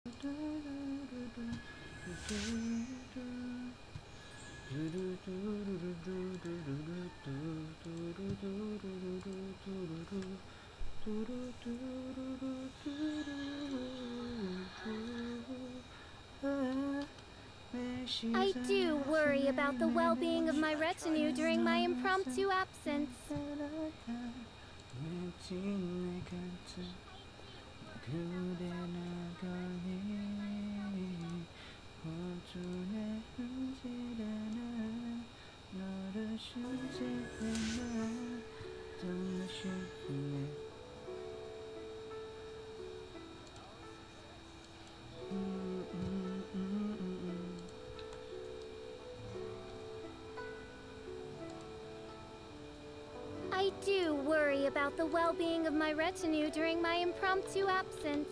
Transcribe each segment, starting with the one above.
I do worry about the well-being of my retinue during my impromptu absence. I do worry about the well-being of my retinue during my impromptu absence.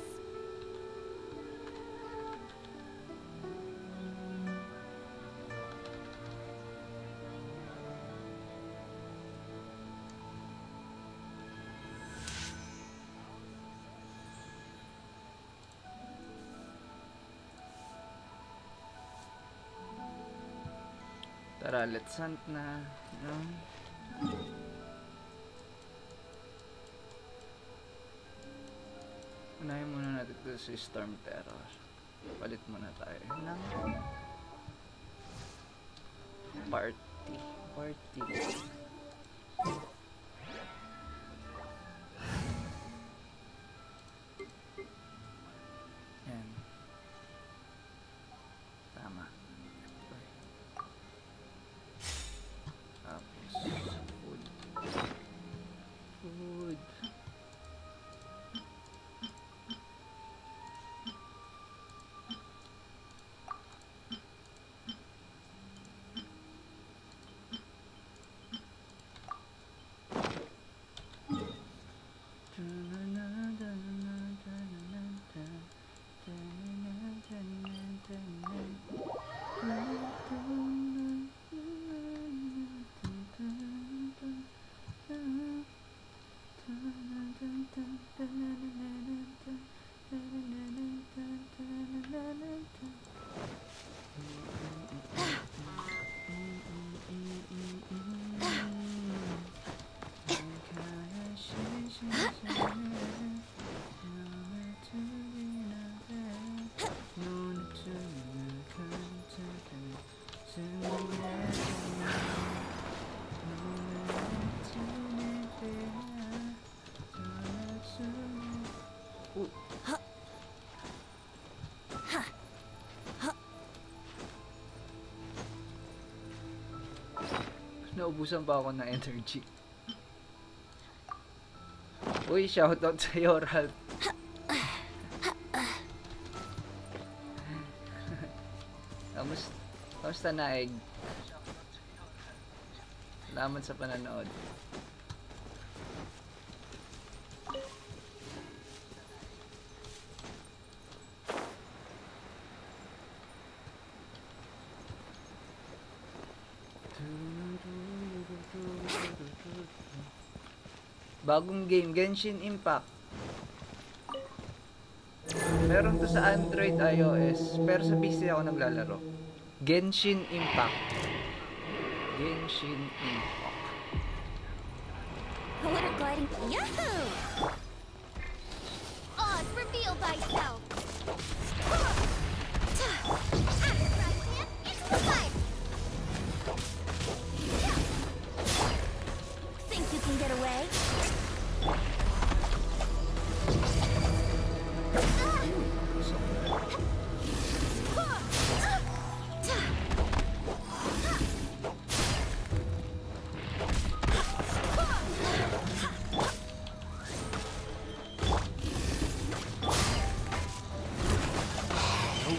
Tara, let's hunt na, no? Unahin muna natin ito si Storm Terror. Palit muna tayo ng party. Yan. Tama. Tapos, food. Naubusan pa ako ng energy. Uy, shoutout sa'yo, Ralph. Kamusta na, Egg? Salamat sa pananood. Bagong game, Genshin Impact. Meron to sa Android, iOS, pero sa PC ako naglalaro. Genshin Impact. Water gliding. Yahoo! Oz, reveal thyself. Think you can get away?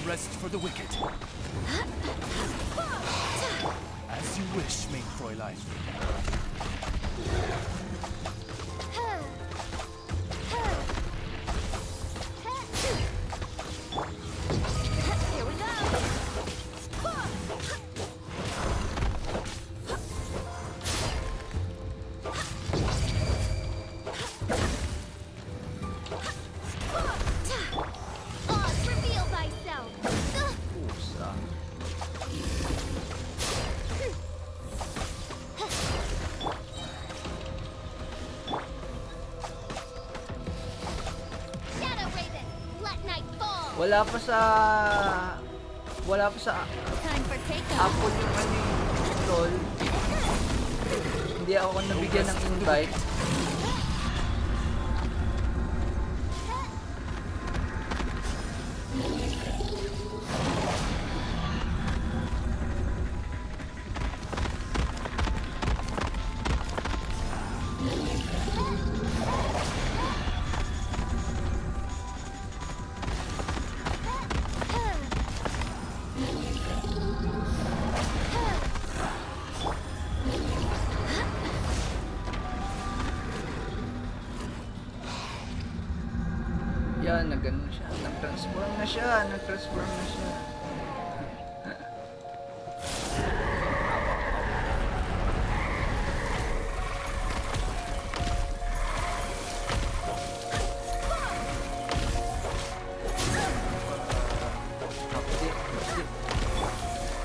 Rest for the wicked. As you wish, main Fräulein. Here we go. Oz, reveal Wala pa sa... Wala pa sa Time for takeoff. Apple yung ano yung tol. Hindi ako nabigyan ng invite. Yan, nag-ano siya. Nag-transform na siya. Nag-transform na siya.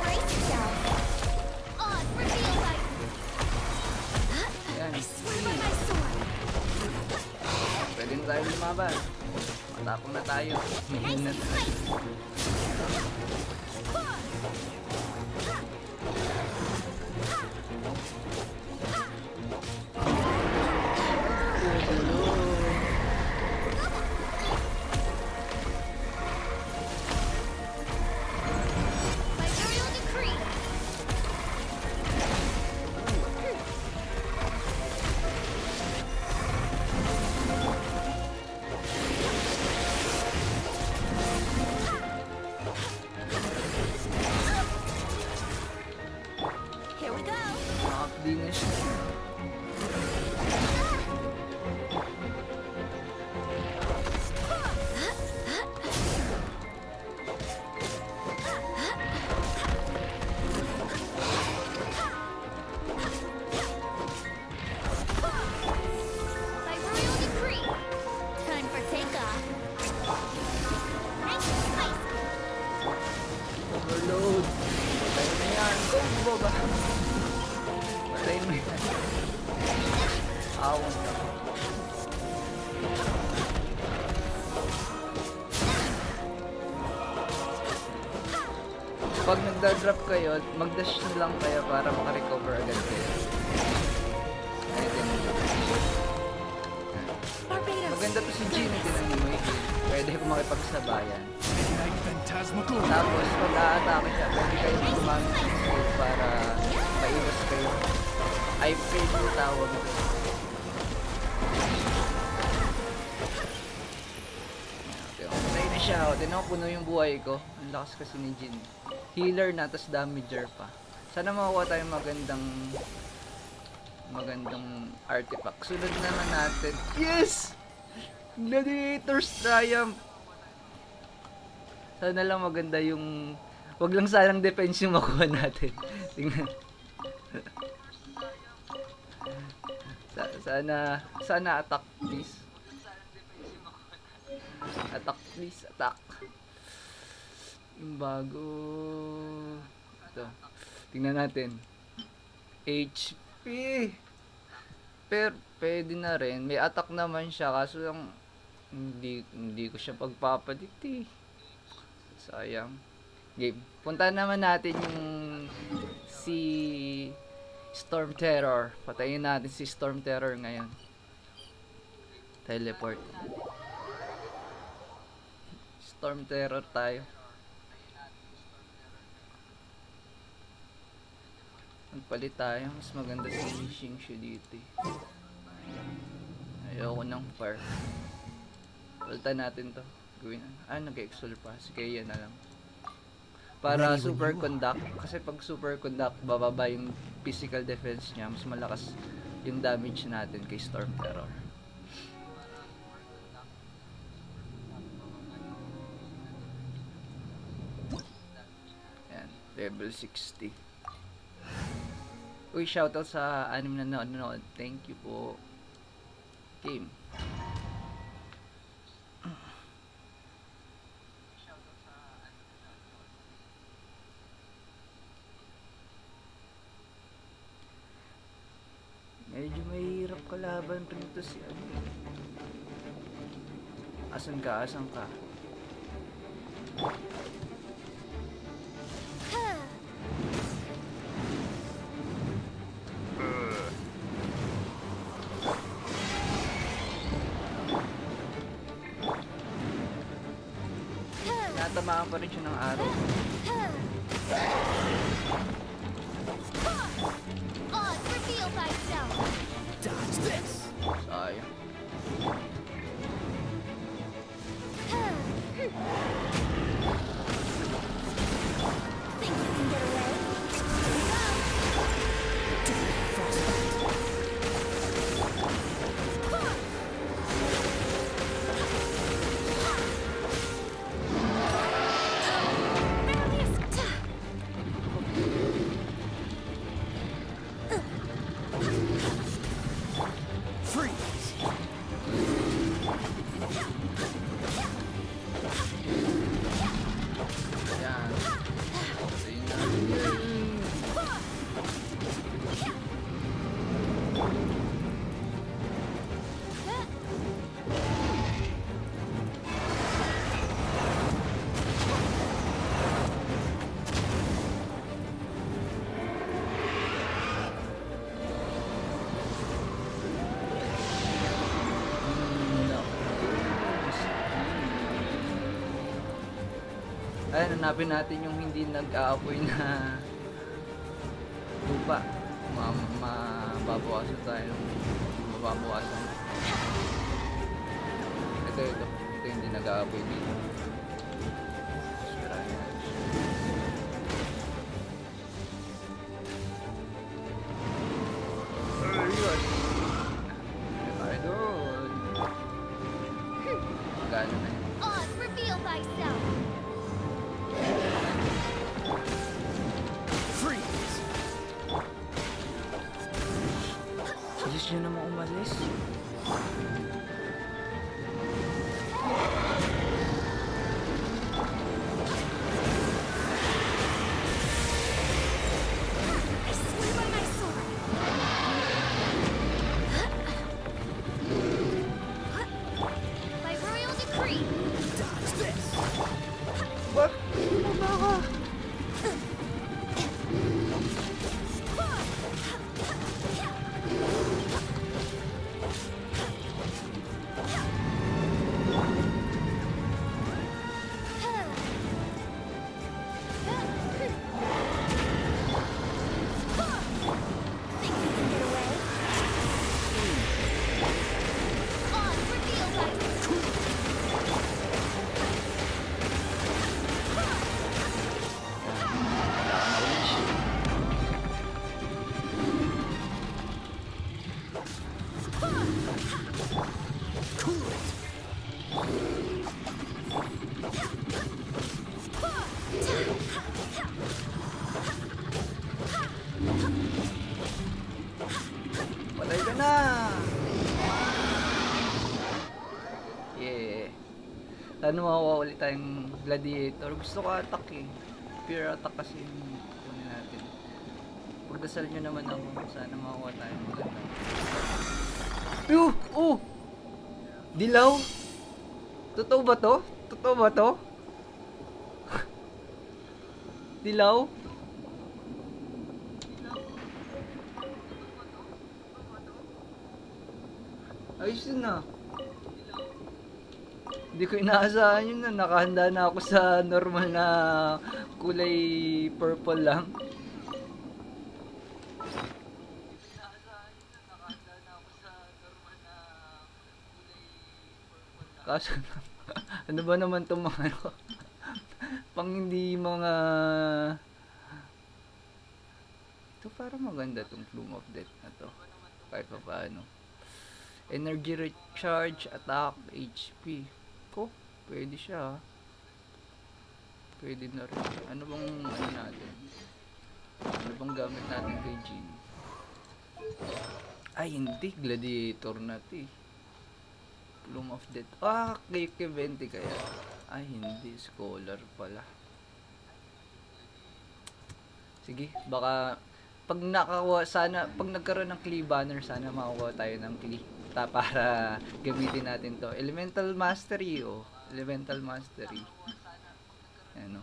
Brace yourself. On, reveal light. Yan. I swear by my sword. Pwede na tayo lumaban. Matapang na tayo. Hihil na tayo. By royal decree. Here we go. Makakapdi na siya. By royal decree. Time for takeoff. Nice and spicy. Overload. Patay mo yan. Go, boba. Patay mo yan. Awon ka. Pag nagda-drop kayo, mag-dash lang kayo para makarecover agad kayo. Ayun. Barbados. Maganda to si Jean, tinan mo eh. Pwede ko makipagsabayan. Midnight Phantasmagoria. Tapos pag a-atake siya, pwede kayo gumamit ng skill para maiwas kayo. I fail yung tawag ito. Okay, patay na siya. O, tinan mo, puno yung buhay ko. Ang lakas kasi ni Jin. Healer na, tas damager pa. Sana makuha tayong magandang artifact. Sunod naman natin. Yes! Gladiator's Triumph! Sana lang maganda yung... Wag lang sanang defense yung makuha natin. Tingnan. Sana attack please. Attack please, attack. Yung bago... Ito. Tingnan natin. HP! Pero pwede na rin. May attack naman siya. Kaso lang hindi ko siya pagpapadikti. Sayang. Game. Punta naman natin yung si Storm Terror. Patayin natin si Storm Terror ngayon. Teleport. Storm Terror tayo. Magpalit tayo. Mas maganda si Shingshu dito. Ayoko ng fire. Palitan natin to. Gawin na. Nag-exol pa. Sige, yan na lang. Para super conduct. Kasi pag super conduct, bababa yung physical defense niya. Mas malakas yung damage natin kay Storm Terror. Yan. Level 60. Uy, shoutout sa anim na nanonood. Thank you po. Game. Medyo mahirap kalaban rin ito si ano. Asan ka? Asan ka? Natamaan pa rin siya ng araw. Oz, reveal thyself. Dodge this. Sayang. Think you can get away? Freeze. Yan. Ayun na. Ayan, hanapin natin yung hindi nag-aapoy na lupa. Mababawasan tayo ng mababawasan. Ito yung hindi nag-aapoy dito. Sirahin natin siya. Ayun! Tayo doon. Magano na yun. Oz, reveal thyself. Freeze. Bilis nyo naman umalis. I swear by my sword. By royal decree. Dodge this. What? Bumaba ka. Think you can get away? Oz, reveal thyself. Wala ka na ulit. Cool it. Patay ka na! Yeah. Sana makuha ulit tayong gladiator. Gusto ko attack eh. Pure attack kasi yung kunin natin. Pagdasal nyo naman ako. Sana makuha tayo maganda. Oh! Dilaw? Totoo ba to? Totoo ba to? Dilaw? Ayos yun na. Hindi ko inaasahan yun na. Nakahanda na ako sa normal na kulay purple lang. Kaso ano ba naman itong mga ano? Pang hindi mga... Ito parang maganda itong Plume of Death na to. Kahit pa paano. Energy recharge, attack, HP. Ko, pwede siya. Pwede na rin. Ano bang ano natin? Ano bang gamit natin kay Jean? Ay, hindi. Gladiator na ito eh. Plume of Death. Ah, kay Venti kaya. Ay, hindi. Scholar pala. Sige, baka pag nakakuha, sana, pag nagkaroon ng Klee banner, sana makukuha tayo ng Klee. Para gamitin natin to. Elemental Mastery, oh. Elemental Mastery. Ano,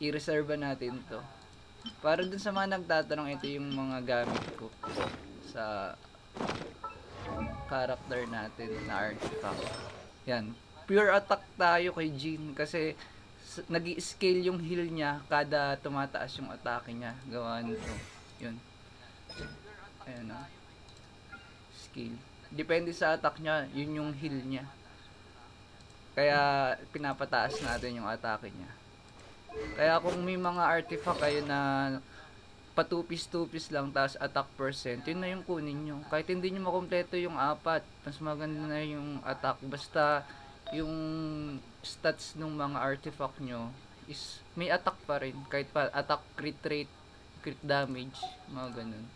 i-reserve natin to. Para dun sa mga nagtatanong, ito yung mga gamit ko sa character natin na artifact. Yan. Pure attack tayo kay Jean kasi nag-i-scale yung heal niya kada tumataas yung atake niya. Gawa nito. Yun. Ayan o. Scale. Depende sa attack niya, yun yung heal niya. Kaya pinapataas natin yung atake niya. Kaya kung may mga artifact kayo na patupis-tupis lang tapos attack percent, yun na yung kunin nyo. Kahit hindi nyo makompleto yung 4, mas maganda na yung attack. Basta yung stats ng mga artifact nyo is may attack pa rin. Kahit pa attack, crit rate, crit damage, mga ganun.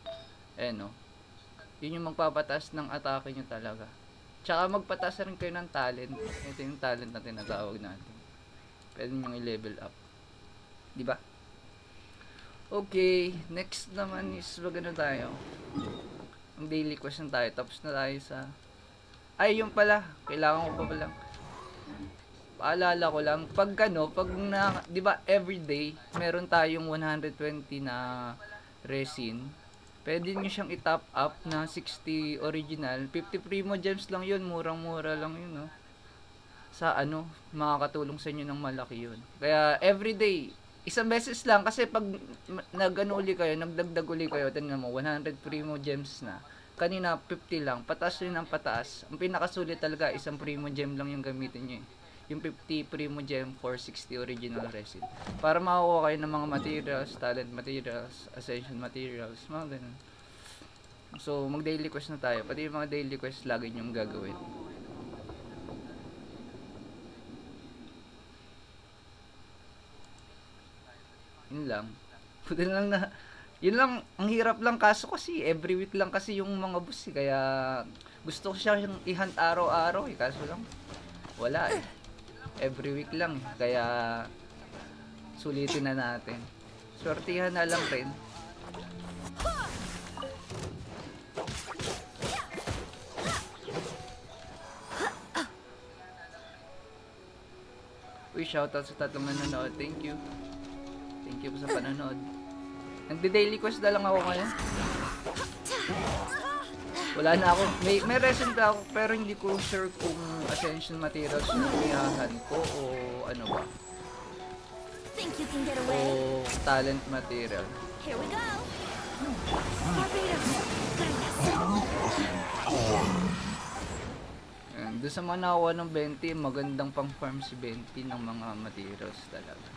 Ayan o. Yun yung magpapataas ng atake nyo talaga. Tsaka magpataas rin kayo ng talent. Ito yung talent na tinatawag natin. Pwede nyo i-level up. Diba? Okay, next naman is magano tayo. Ang daily quest na tayo. Tapos na tayo sa... Ay, yun pala. Kailangan ko pa palang. Paalala ko lang. Pag ano, pag na... Diba, everyday, meron tayong 120 na resin. Pwede nyo siyang i-top up na 60 original. 50 primo gems lang yun. Murang-mura lang yun, no? Sa ano, makakatulong sa inyo ng malaki yun. Kaya, everyday, isang beses lang. Kasi pag nag-ano uli kayo, nagdagdag uli kayo, tingnan mo, 100 primo gems na. Kanina, 50 lang. Pataas rin ang pataas. Ang pinakasulit talaga, isang primo gem lang yung gamitin nyo eh. Yung 50 primo gem for 60 original resin. Para makakuha kayo ng mga materials, talent materials, ascension materials, mga ganun. So, mag-daily quest na tayo. Pati yung mga daily quest, lagi nyong gagawin. Yun lang. Puti lang na, yun lang, ang hirap lang kaso kasi, every week lang kasi yung mga boss eh. Kaya, gusto ko siya yung i-hunt araw-araw eh. Kaso lang, wala eh. Every week lang. Kaya sulitin na natin. Swertihan na lang rin. Uy, shoutout sa tatlong nanonood. Thank you. Thank you po sa panonood. Nagde-daily quest na lang ako ngayon. Wala na ako. May resin pa ako pero hindi ko sure kung ascension materials yung pihahan ko o ano ba. Think you can get away? O talent material. Here we go. Doon sa mga nakuha ng Venti, magandang pang farm si Venti ng mga materials talaga.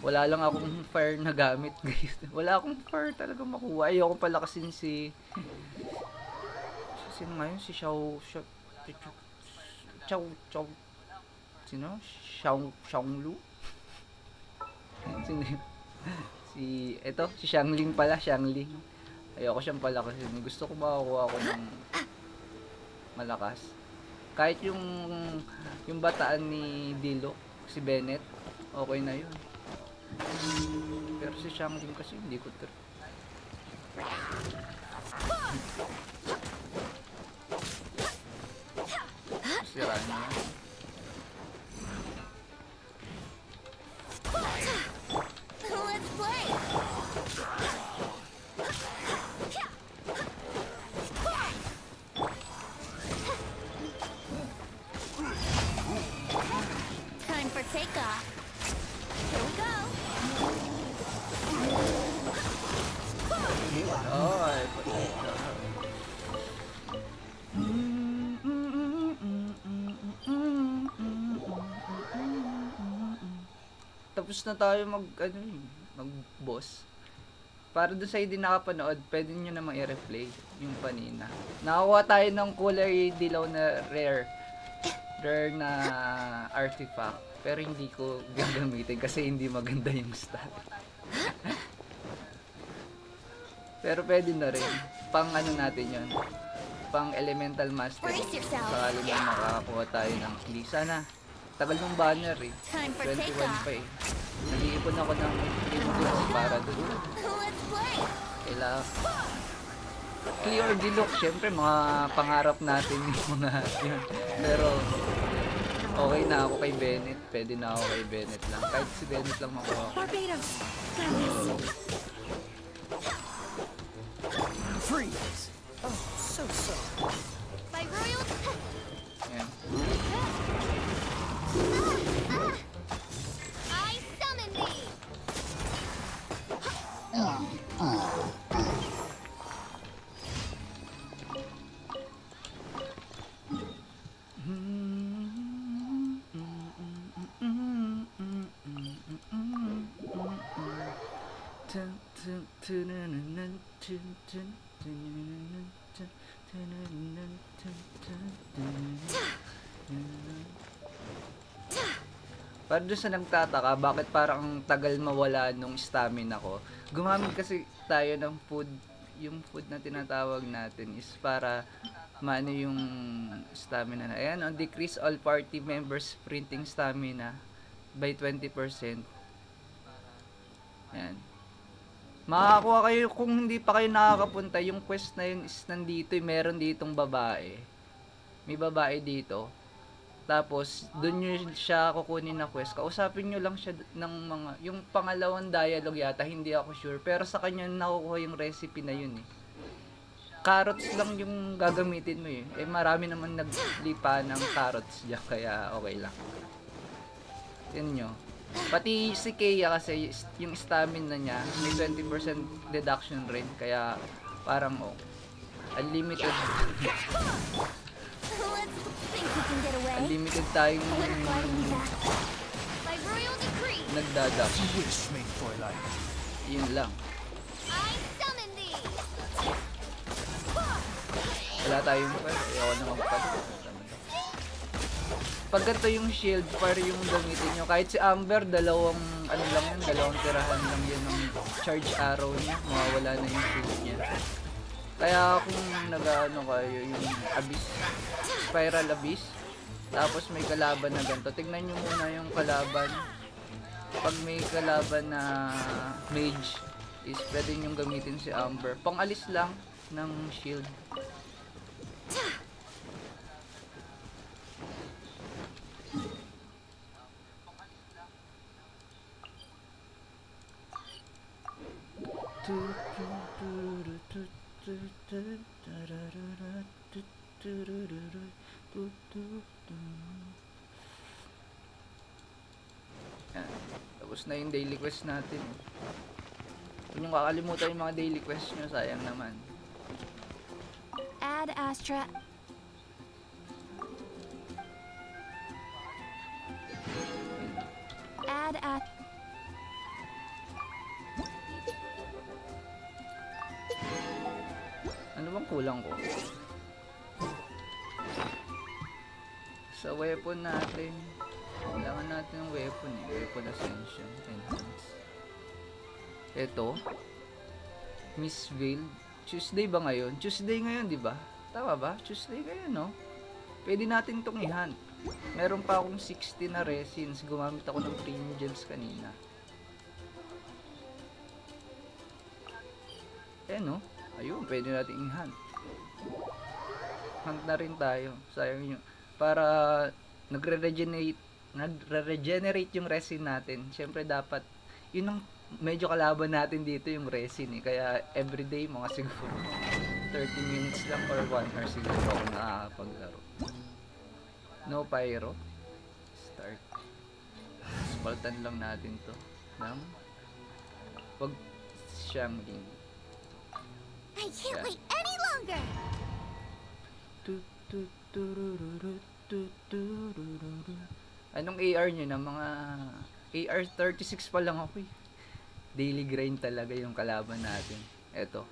Wala lang akong fire na gamit, guys. Wala akong fire talaga makuha. Ayoko pala kasi sino ngayon? Si Xiao sino? Xiaolu? Sino yun? Si Xiangling pala, Xiangling. Ayoko siyang pala kasi gusto ko makakuha ako ng malakas. Kahit yung bataan ni Dilo, si Bennett, okay na yun. Pero si Xiangling kasi hindi ko siraan niya. Let's play. Time for takeoff. Here we go. Ay, tapos na tayo mag-boss. Para doon sa hindi nakapanood, pwede nyo namang i-replay yung panina. Nakakuha tayo ng kulay dilaw na rare na artifact. Pero hindi ko gagamitin kasi hindi maganda yung stat. Pero pwede na rin. Pang ano natin yun. Pang elemental mastery. Sakali lang makakakuha tayo ng key. Sana. Tagal ng banner eh. 21 pa eh. Nag-iipon ako ng influence para doon. Kailangan. Clear Diluc. Siyempre mga pangarap natin yung mga yun. Pero Okay na ako kay Bennett. Pwede na ako kay Bennett lang. Kahit si Bennett lang makuha ko. Barbados. Got this. Freeze. Oh, so sorry. By royal. Ayan. I summon thee. Para doon sa nagtataka, bakit parang ang tagal mawala nung stamina ko. Gumamit kasi tayo ng food. Yung food na tinatawag natin is para maano yung stamina na. Ayan, on decrease all party members sprinting stamina by 20%. Ayan. Makakakuha kayo kung hindi pa kayo nakakapunta. Yung quest na yun is nandito. Meron ditong babae. May babae dito. Tapos, doon nyo siya kukunin na quest. Kausapin nyo lang siya ng mga, yung pangalawang dialogue yata, hindi ako sure. Pero sa kanya nakukuha yung recipe na yun eh. Carrots lang yung gagamitin mo eh. Eh marami naman naglipa ng carrots dyan, kaya okay lang. Yan nyo. Pati si Kea kasi, yung stamina niya, may 20% deduction rin. Kaya parang unlimited. Let's think we can get away. Unlimited tayong By royal decree. nagdadak. Wish made for life. Yun lang. I summon thee. Wala tayong ayoko na magpad. Pag ganito yung shield, para yung gamitin nyo. Kahit si Amber, dalawang tirahan lang yun ng charge arrow niya. Mawawala na yung shield niya. Kaya kung nag-ano kayo, yung abyss, spiral abyss, tapos may kalaban na ganito, tignan nyo muna yung kalaban. Pag may kalaban na mage, is pwede nyo gamitin si Amber. Pangalis lang ng shield. Yan. Tapos na yung daily quest natin. Huwag niyong kakalimutan yung mga daily quest nyo, sayang naman. Ad Astra. Ad at. Ano bang kulang ko? Sa weapon natin. Kailangan natin ng weapon eh. Weapon Ascension. Enhance. Ito. Miss Veil. Tuesday ba ngayon? Tuesday ngayon, di ba? Tama ba? Tuesday ngayon, no? Pwede natin itong i-hunt. Meron pa akong 60 na resins. Gumamit ako ng premium gems kanina. No? Ayun, pwede natin i-hunt. Hunt na rin tayo. Sayang yun. Para nagre-regenerate yung resin natin. Siyempre dapat, yun ang medyo kalaban natin dito yung resin eh. Kaya everyday mga siguro 30 minutes lang or 1 hour siguro ako nakakapaglaro. No pyro. Start. Spaltan lang natin to. Pag Shangling. I can't wait any longer. Anong AR nyo na? Mga AR 36 pa lang ako eh. Daily grind talaga yung kalaban natin. Ito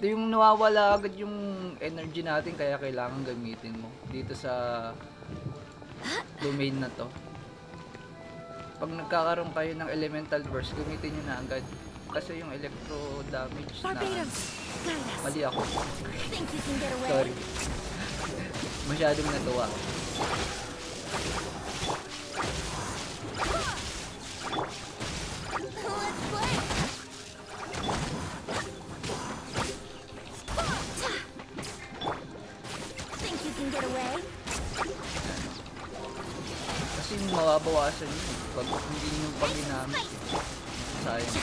yung nawawala agad yung energy natin, kaya kailangan gamitin mo dito sa domain na to. Pag nagkakaroon kayo ng elemental burst, gamitin nyo na agad kasi yung electro damage na mali ako. Think you can get away? Sorry. Masyadong natuwa. Let's play. Think you can get away? kasi mababawasan yun. Pag hindi nyo pa ginamit. Sayang.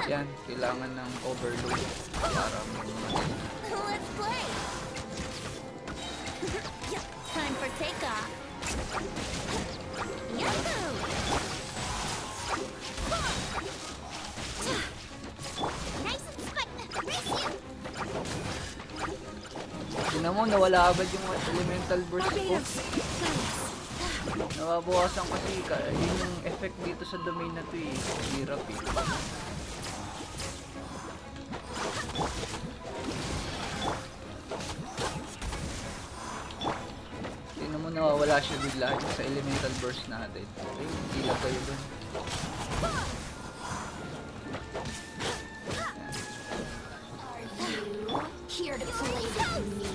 Yan, kailangan ng overload para Let's play. Time for takeoff. Yahoo! Nice and spike. Race you. Tingnan mo, nawala agad yung elemental burst ko. Nababawasan kasi yun yung effect dito sa domain na to eh. Hirap eh. Tingnan mo, nawawala siya bigla sa elemental burst natin. Ay, gila kayo dun. Here to play with me.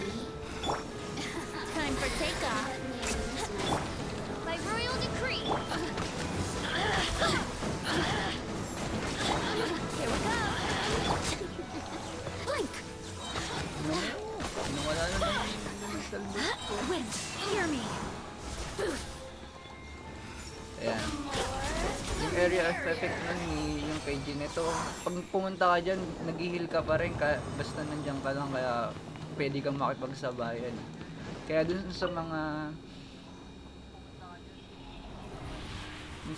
Time for takeoff. By royal decree. Here we go. Blink. Nawala na lang yung elemental burst ko. Wind, hear me. Ayan. Yung area of effect nun yung kay Jin, ito, pag pumunta ka dyan, nag-heal ka pa rin, basta nandiyan ka lang, kaya pwede kang makipagsabayan. Kaya dun sa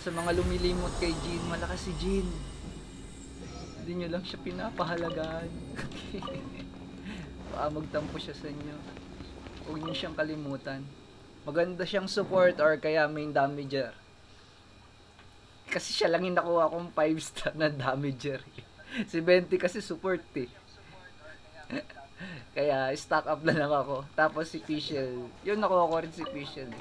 mga lumilimot kay Jin, malakas si Jin. Hindi nyo lang siya pinapahalagaan. Baka magtampo siya sa inyo. Huwag nyo siyang kalimutan. Maganda siyang support or kaya main damager. Kasi siya lang yung nakuha kong 5-star na damager. Si Venti kasi support eh. Kaya stock up na lang ako. Tapos si Fischl, yun nakuha ko rin si Fischl.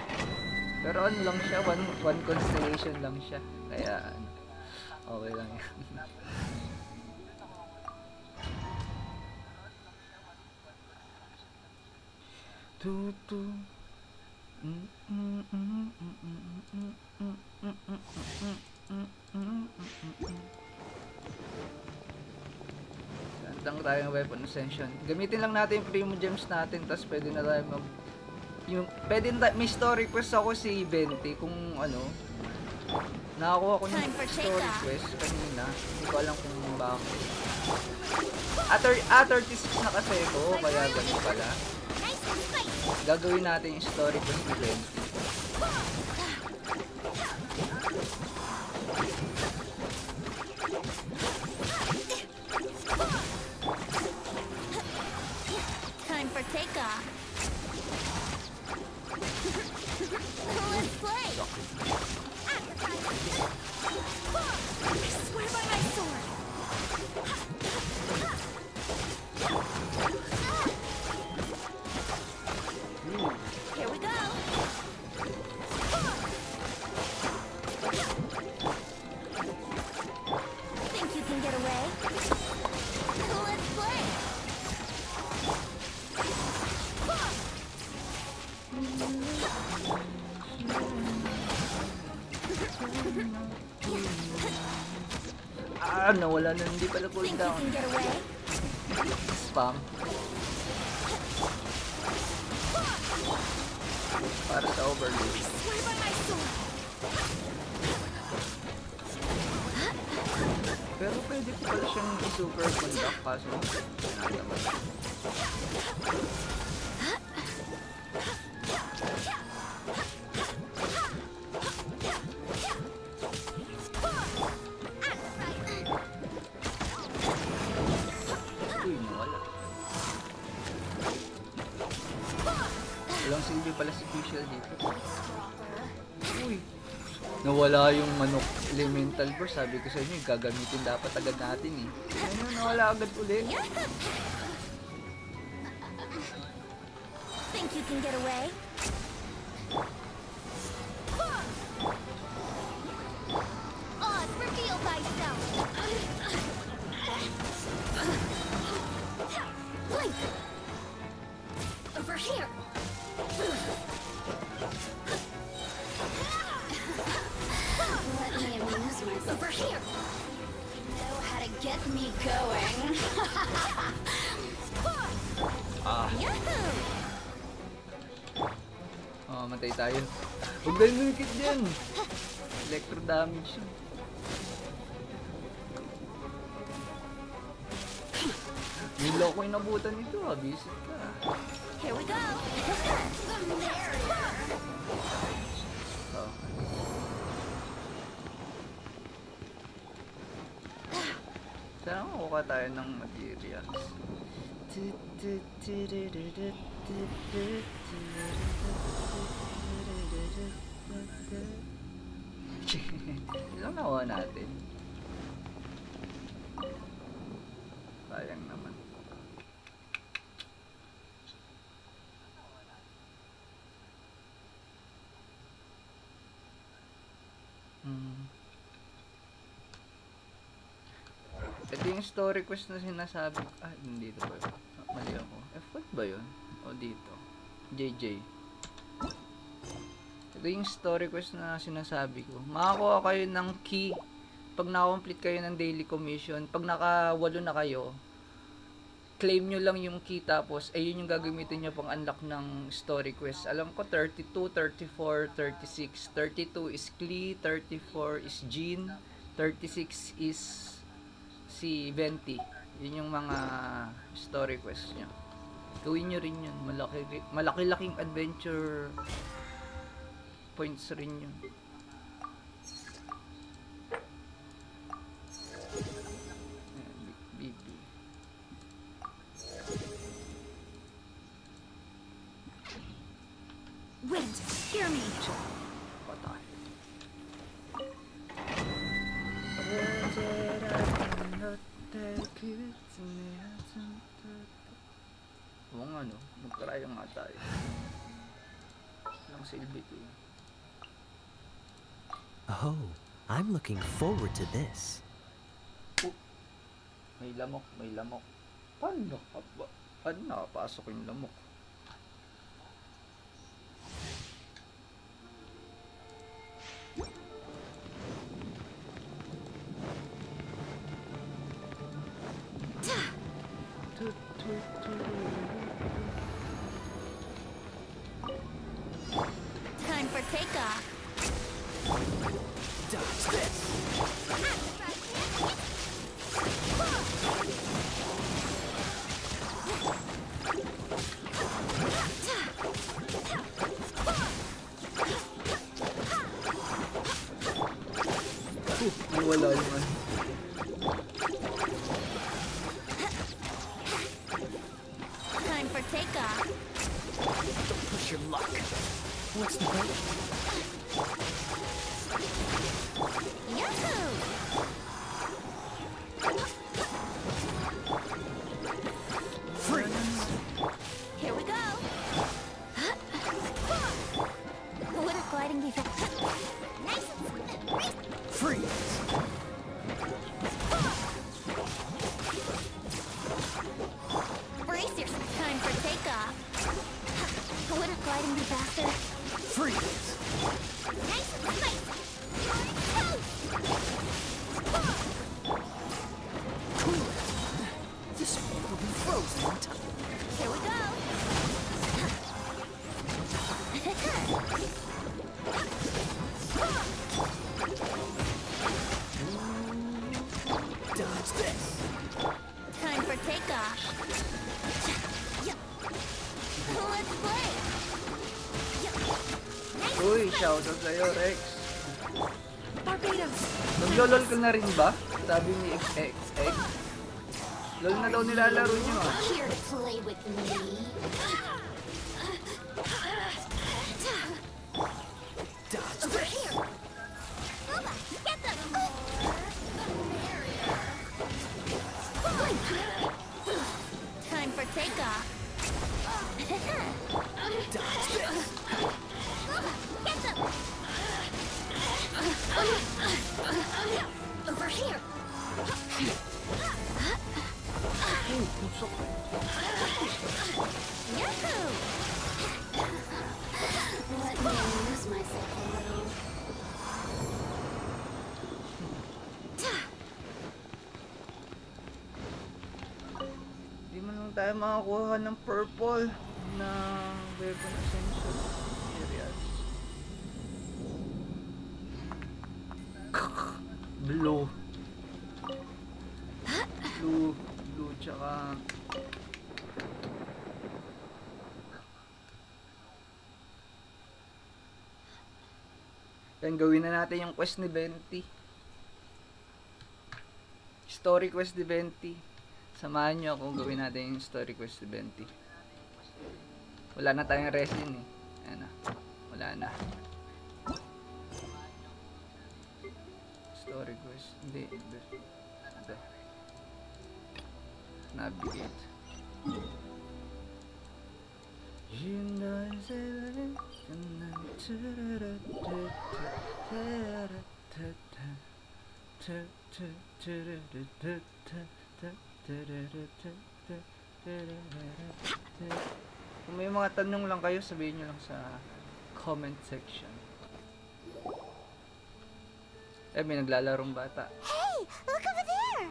Pero ano lang siya, one constellation lang siya. Kaya okay lang yan. Tutu. Santang tayo ng weapon Ascension. Gamitin lang natin yung primo gems natin, tapos pwede na tayo may story quest ako si Venti kung ano. Nakakuha ko ng story quest kanina. Hindi ko alam kung bakit. 36 na kasi ito, kaya ganun pala. Gagawin natin yung story quest ni Venti. Time for takeoff. Let's play. I swear by my sword. Here we go. Think you can get away? Let's play. Nawala na, hindi pala Think you cooldown. can get away? Spam. Para sa overload. Swear by my sword. Pero pwede ko pala siyang super conduct kaso nalaman. Uy, nawala. Walang silbi pala si Fischl dito. Uy, nawala yung manok elemental burst. Sabi ko sa inyo, gagamitin dapat agad natin eh. Ayun, nawala agad ulit. Think you can get away? Oz, reveal thyself. Blink. Over here. Let me amuse myself. Over here. Know how to get me going. Ah. Yahoo! Oh, matay tayo. Huwag tayo lumikit dyan. Electro damage yun. Nilo ko inabutan nito ah. Visit ka. Here we go. Oh. Saan makuha tayo ng materials? Ilang nakuha natin? Sayang naman. Ito yung story quest na sinasabi. Ah, hindi dito ba yun? Mali ako. F1 ba yun? O dito? JJ. Ito yung story quest na sinasabi ko. Makakuha kayo ng key pag na-complete kayo ng daily commission. Pag naka-8 na kayo, claim nyo lang yung key tapos ayun yung gagamitin nyo pang unlock ng story quest. Alam ko 32, 34, 36. 32 is Klee, 34 is Jean, 36 is si Venti. Yun yung mga story quest nyo. Gawin nyo rin yun. Malaki-laking adventure points rin yun. BP. Wind, hear me. Patay. Oo nga no, mag-try nga tayo. Lang silbi to. Oh, I'm looking forward to this. Oh, may lamok, may lamok. Paano nakapasok yung lamok? Time for takeoff. Dodge this. Wala naman. Time for takeoff. Don't push your luck. What's the break? Yahoo! Freeze! Here we go. Would a gliding be nice and smooth? Freeze! Brace yourself. Time for takeoff. Would a gliding be faster? Freeze! Nice and spicy. Cool. This one will be frozen in time. Here we go. Dodge this. Time for takeoff. Let's play. Uy, shoutout sa'yo, Rex. Barbados. Naglo-lol ka na rin ba? Sabi ni XX. LOL na daw nilalaro niyo ah. Here to play with me. Dodge Over this. here. Nova, get them. Time for takeoff. Dodge this. Nova, get them. Over here. Uy, pusok. Yahoo! Let me lose myself a little. tayo makakuha ng purple na weapon Ascension areas. Blue. Blue tsaka yan, gawin na natin yung quest ni Venti. Story quest ni Venti. Samahan nyo akong gawin natin yung story quest ni Venti. Wala na tayong resin eh. Ayan na. Wala na. Story quest. Hindi. Navigate. Kung may mga tanong lang kayo, sabihin nyo lang sa comment section. Eh, may naglalarong bata. Hey, look over there!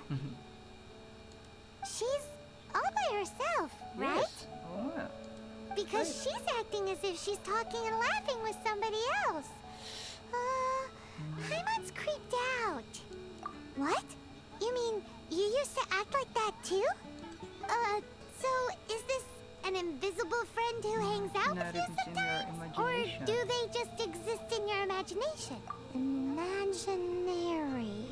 She's all by herself, right? Yes. Oo nga. Because she's acting as if she's talking and laughing with somebody else. Paimon's creeped out. What? You mean you used to act like that too? So is this an invisible friend who hangs out with you Narratives in your sometimes? Or imagination. do they just exist in your imagination? Imaginary.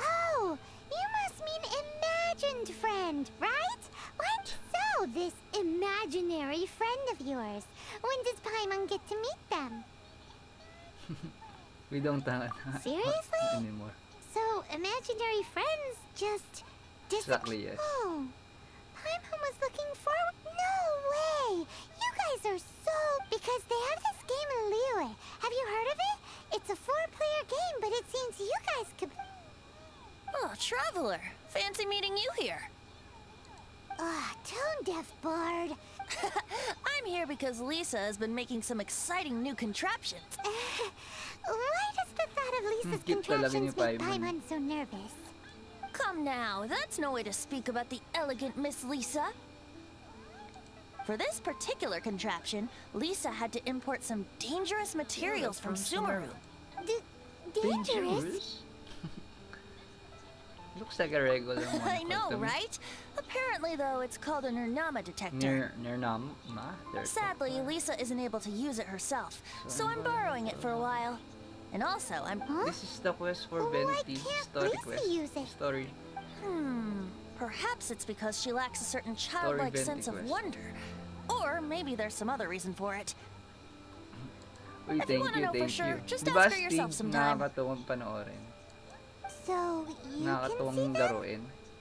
Oh, you must mean imagined friend, right? What? So, this imaginary friend of yours. When does Paimon get to meet them? We don't Seriously? anymore. So, imaginary friends just Exactly, yes. Oh, Paimon was looking forward. No way! You guys are so... Because they have this game in Liyue. Have you heard of it? It's a 4-player game, but it seems you guys could... Oh, Traveler. Fancy meeting you here. Tone deaf bard. I'm here because Lisa has been making some exciting new contraptions. Why does the thought of Lisa's Cute talaga ni contraptions make Paimon. Paimon so nervous? Come now, that's no way to speak about the elegant Miss Lisa. For this particular contraption, Lisa had to import some dangerous materials from Sumeru. Dangerous? Looks like a regular one. I know, right? Apparently, though, it's called a Nernama detector. Sadly, Lisa isn't able to use it herself, so I'm borrowing it for a while. And also, I'm... This is the quest for Why Venti. can't Story Lisa quest. use it? Story. Perhaps it's because she lacks a certain childlike Venti sense of quest. wonder. Or maybe there's some other reason for it. Uy, If you thank wanna you, know for thank sure, you. just Diba, ask her yourself Steve, sometime. nakakatuwang panoorin. So, you can Nakakatuwang see them? laruin.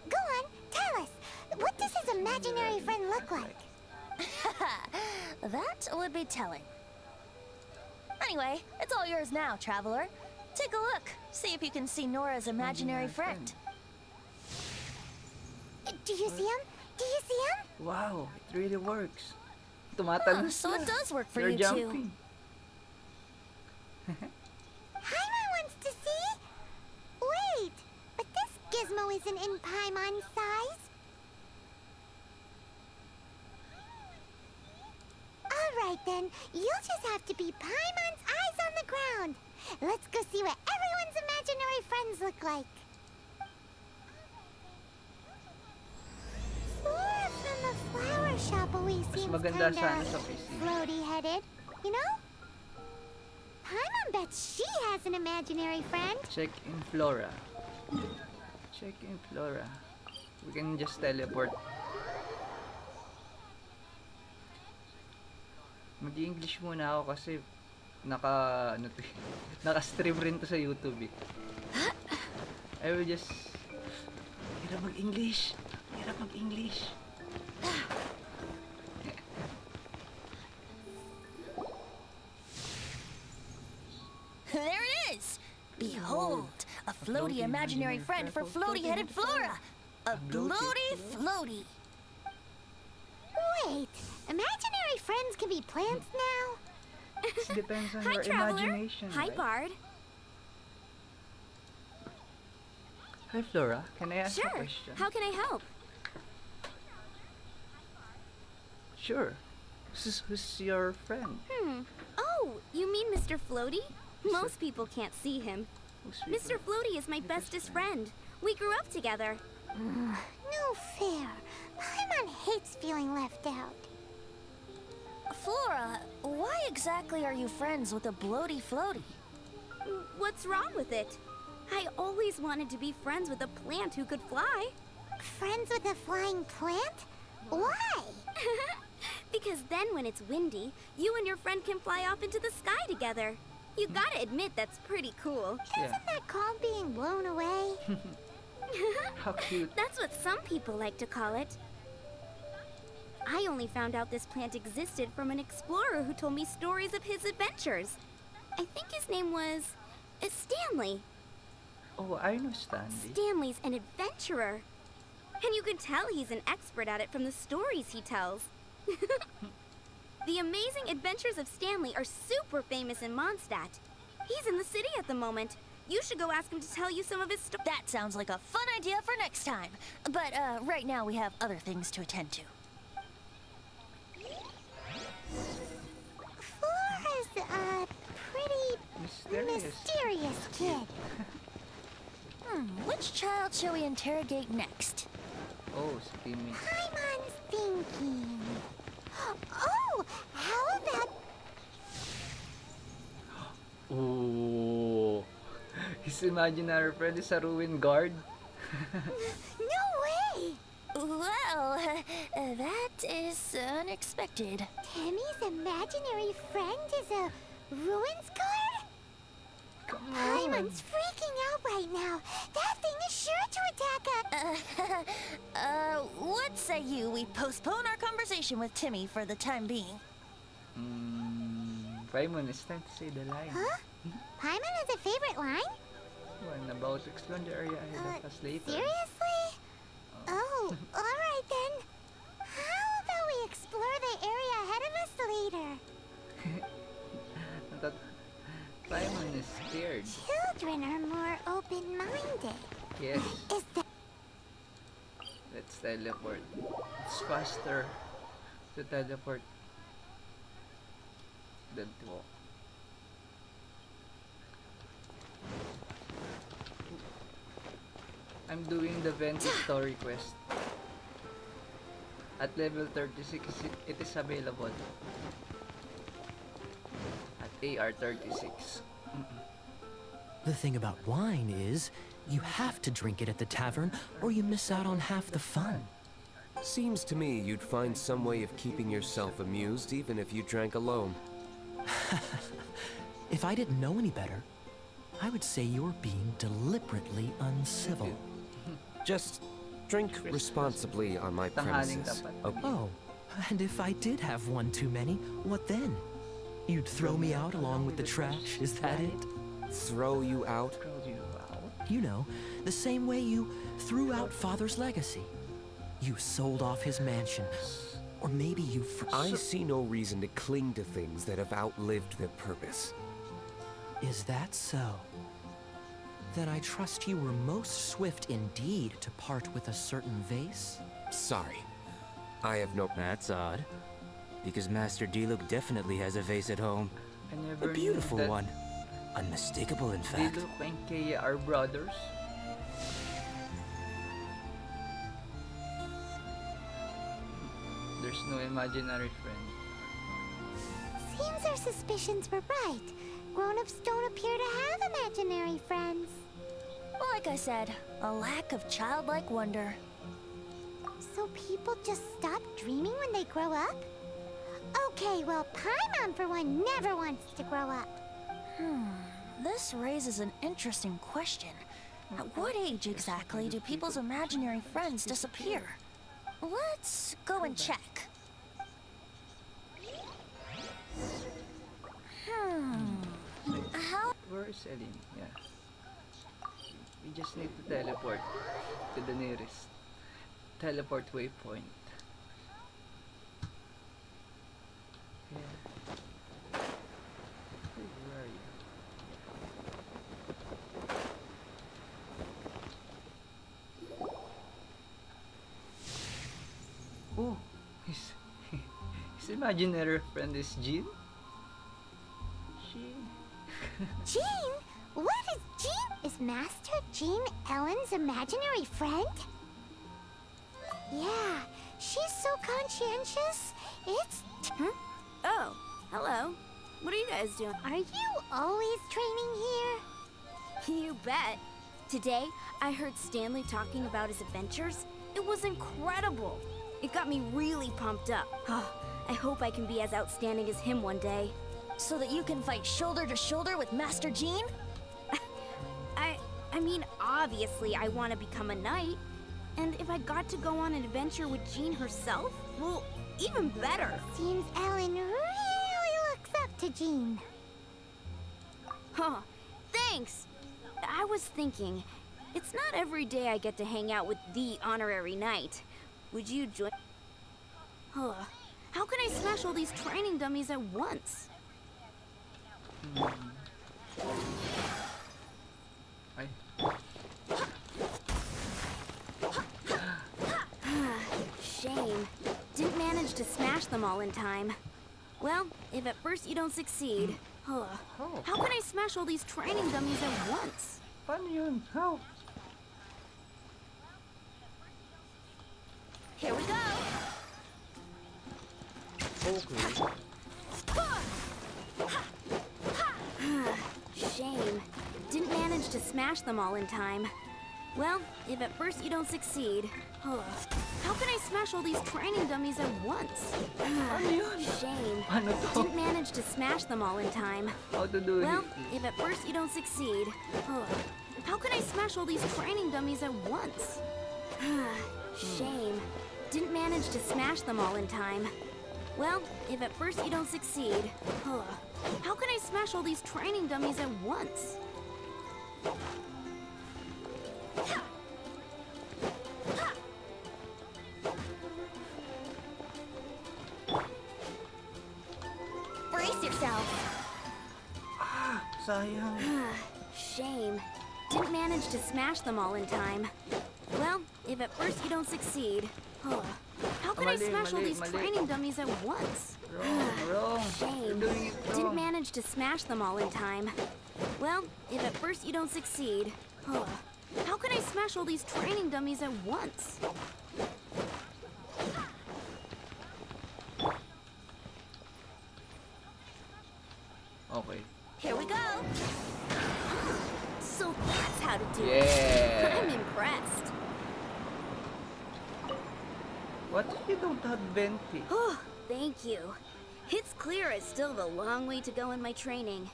Go on, tell us. What does his imaginary friend look like? That would be telling. Anyway, it's all yours now, Traveler. Take a look. See if you can see Nora's imaginary friend. Do you see him? Do you see him? Wow, it really works. Tumatalon So it does work for They're you jumping. Paimon wants to see? Wait, but this gizmo isn't in Paimon's size. Alright then, you'll just have to be Paimon's eyes on the ground. Let's go see what everyone's imaginary friends look like. Flora from the flower shop always seems maganda kinda sana sa PC. floaty-headed, you know? Paimon bets she has an imaginary friend. Check in Flora. Check in Flora. We can just teleport. Mag-English muna ako kasi naka-stream rin to sa YouTube eh. I will just... Hirap mag-English. Hirap mag-English. There it is! Behold, a floaty imaginary friend for floaty-headed Flora! A floaty floaty! Wait, imaginary friends can be plants now? It depends on Hi, your Traveler. imagination, Hi, right? Bard. Hi, Flora. Can I ask you a Sure. question? How can I help? Sure. Who's your friend? Oh, you mean Mr. Floaty? Most people can't see him. Who's Mr. Floaty is my bestest friend. We grew up together. No fair. Paimon hates feeling left out. Flora, why exactly are you friends with a bloaty floaty? What's wrong with it? I always wanted to be friends with a plant who could fly. Friends with a flying plant? Why? Because then when it's windy, you and your friend can fly off into the sky together. You gotta admit that's pretty cool. Yeah. Isn't that called being blown away? How cute. That's what some people like to call it. I only found out this plant existed from an explorer who told me stories of his adventures. I think his name was Stanley. Oh, I know Stanley. Stanley's an adventurer. And you can tell he's an expert at it from the stories he tells. The amazing adventures of Stanley are super famous in Mondstadt. He's in the city at the moment. You should go ask him to tell you some of his stories. That sounds like a fun idea for next time. But right now we have other things to attend to. Flora's a pretty mysterious kid. Which child shall we interrogate next? Oh, si Timmy. Paimon's thinking. Oh, how about Oh, his imaginary friend is a ruined guard. no way? Well, that is unexpected. Timmy's imaginary friend is a ruins guard? Come on. Paimon's freaking out right now. That thing is sure to attack us. What say you we postpone our conversation with Timmy for the time being? Paimon, it's time to say the line. Huh? Paimon has a favorite line? One about to explore the area ahead of us later. Seriously? Oh, alright then. How about we explore the area ahead of us later? I thought Paimon is scared. Children are more open-minded. Yes, Is that... let's teleport. It's faster to teleport than to walk. I'm doing the Venti story quest. At level 36, it is available. At AR 36. The thing about wine is, you have to drink it at the tavern, or you miss out on half the fun. Seems to me you'd find some way of keeping yourself amused even if you drank alone. If I didn't know any better, I would say you're being deliberately uncivil. Just drink responsibly on my Tanghaling premises. dapat. Okay. Oh, and if I did have one too many, what then? You'd throw me out along with the trash, is that it? Throw you out? Throw you out. You know, the same way you threw out Father's legacy. You sold off his mansion. Or maybe you... I see no reason to cling to things that have outlived their purpose. Is that so? Then I trust you were most swift indeed to part with a certain vase? Sorry. I have no... That's odd. Because Master Diluc definitely has a vase at home. I never A beautiful knew that one. Unmistakable, in fact. Diluc and Kaya are brothers. There's no imaginary friend. Seems our suspicions were right. Grown-ups don't appear to have imaginary friends. Like I said, a lack of childlike wonder. So people just stop dreaming when they grow up? Okay, well, Paimon, for one, never wants to grow up. This raises an interesting question. At what age exactly do people's imaginary friends disappear? Let's go and check. How? Where is Elin? Yeah. We just need to teleport to the nearest teleport waypoint. Yeah. Hey, where are you? Oh, he's His imaginary friend is Jean? Jean? Jean? What is Jean? Is Master Jean Ellen's imaginary friend? Yeah, she's so conscientious. It's... Oh, hello. What are you guys doing? Are you always training here? You bet. Today, I heard Stanley talking about his adventures. It was incredible. It got me really pumped up. I hope I can be as outstanding as him one day. So that you can fight shoulder to shoulder with Master Jean? I mean, obviously I want to become a knight. And if I got to go on an adventure with Jean herself, well, even better. Seems Ellen really looks up to Jean. Huh, thanks. I was thinking, it's not every day I get to hang out with the honorary knight. Would you join? How can I smash all these training dummies at once? Ay. Shame. Didn't manage to smash them all in time. Well, if at first you don't succeed, how can I smash all these training dummies at once? Paano yun? How? Here we go! Okay. Shame. Didn't manage to smash them all in time. Well, if at first you don't succeed, how can I smash all these training dummies at once? Paano yun? Shame. Paano to? Didn't manage to smash them all in time. How to do Well, it? if at first you don't succeed, how can I smash all these training dummies at once? Shame. Didn't manage to smash them all in time. Well, if at first you don't succeed, how can I smash all these training dummies at once? Brace yourself! Sayang. Shame. Didn't manage to smash them all in time. Well, if at first you don't succeed, how can I Mali, smash all mali, these mali. training dummies at once? Wrong. Shame. You're doing it Didn't wrong. manage to smash them all in time. Well, if at first you don't succeed, how can I smash all these training dummies at once? Okay. Here we go! So that's how to do Yeah. it. I'm impressed. What if you don't have Venti? Oh, thank you. It's clear I still have a long way to go in my training.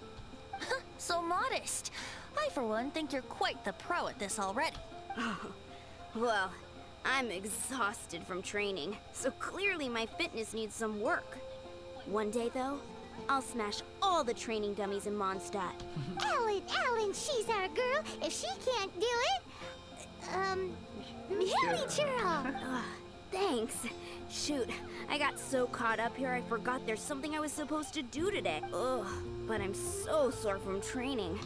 So modest! I, for one, think you're quite the pro at this already. Well, I'm exhausted from training, so clearly my fitness needs some work. One day, though, I'll smash all the training dummies in Mondstadt. Ellen, she's our girl. If she can't do it, hit me, churro. Thanks. Shoot, I got so caught up here I forgot there's something I was supposed to do today. Ugh, but I'm so sore from training.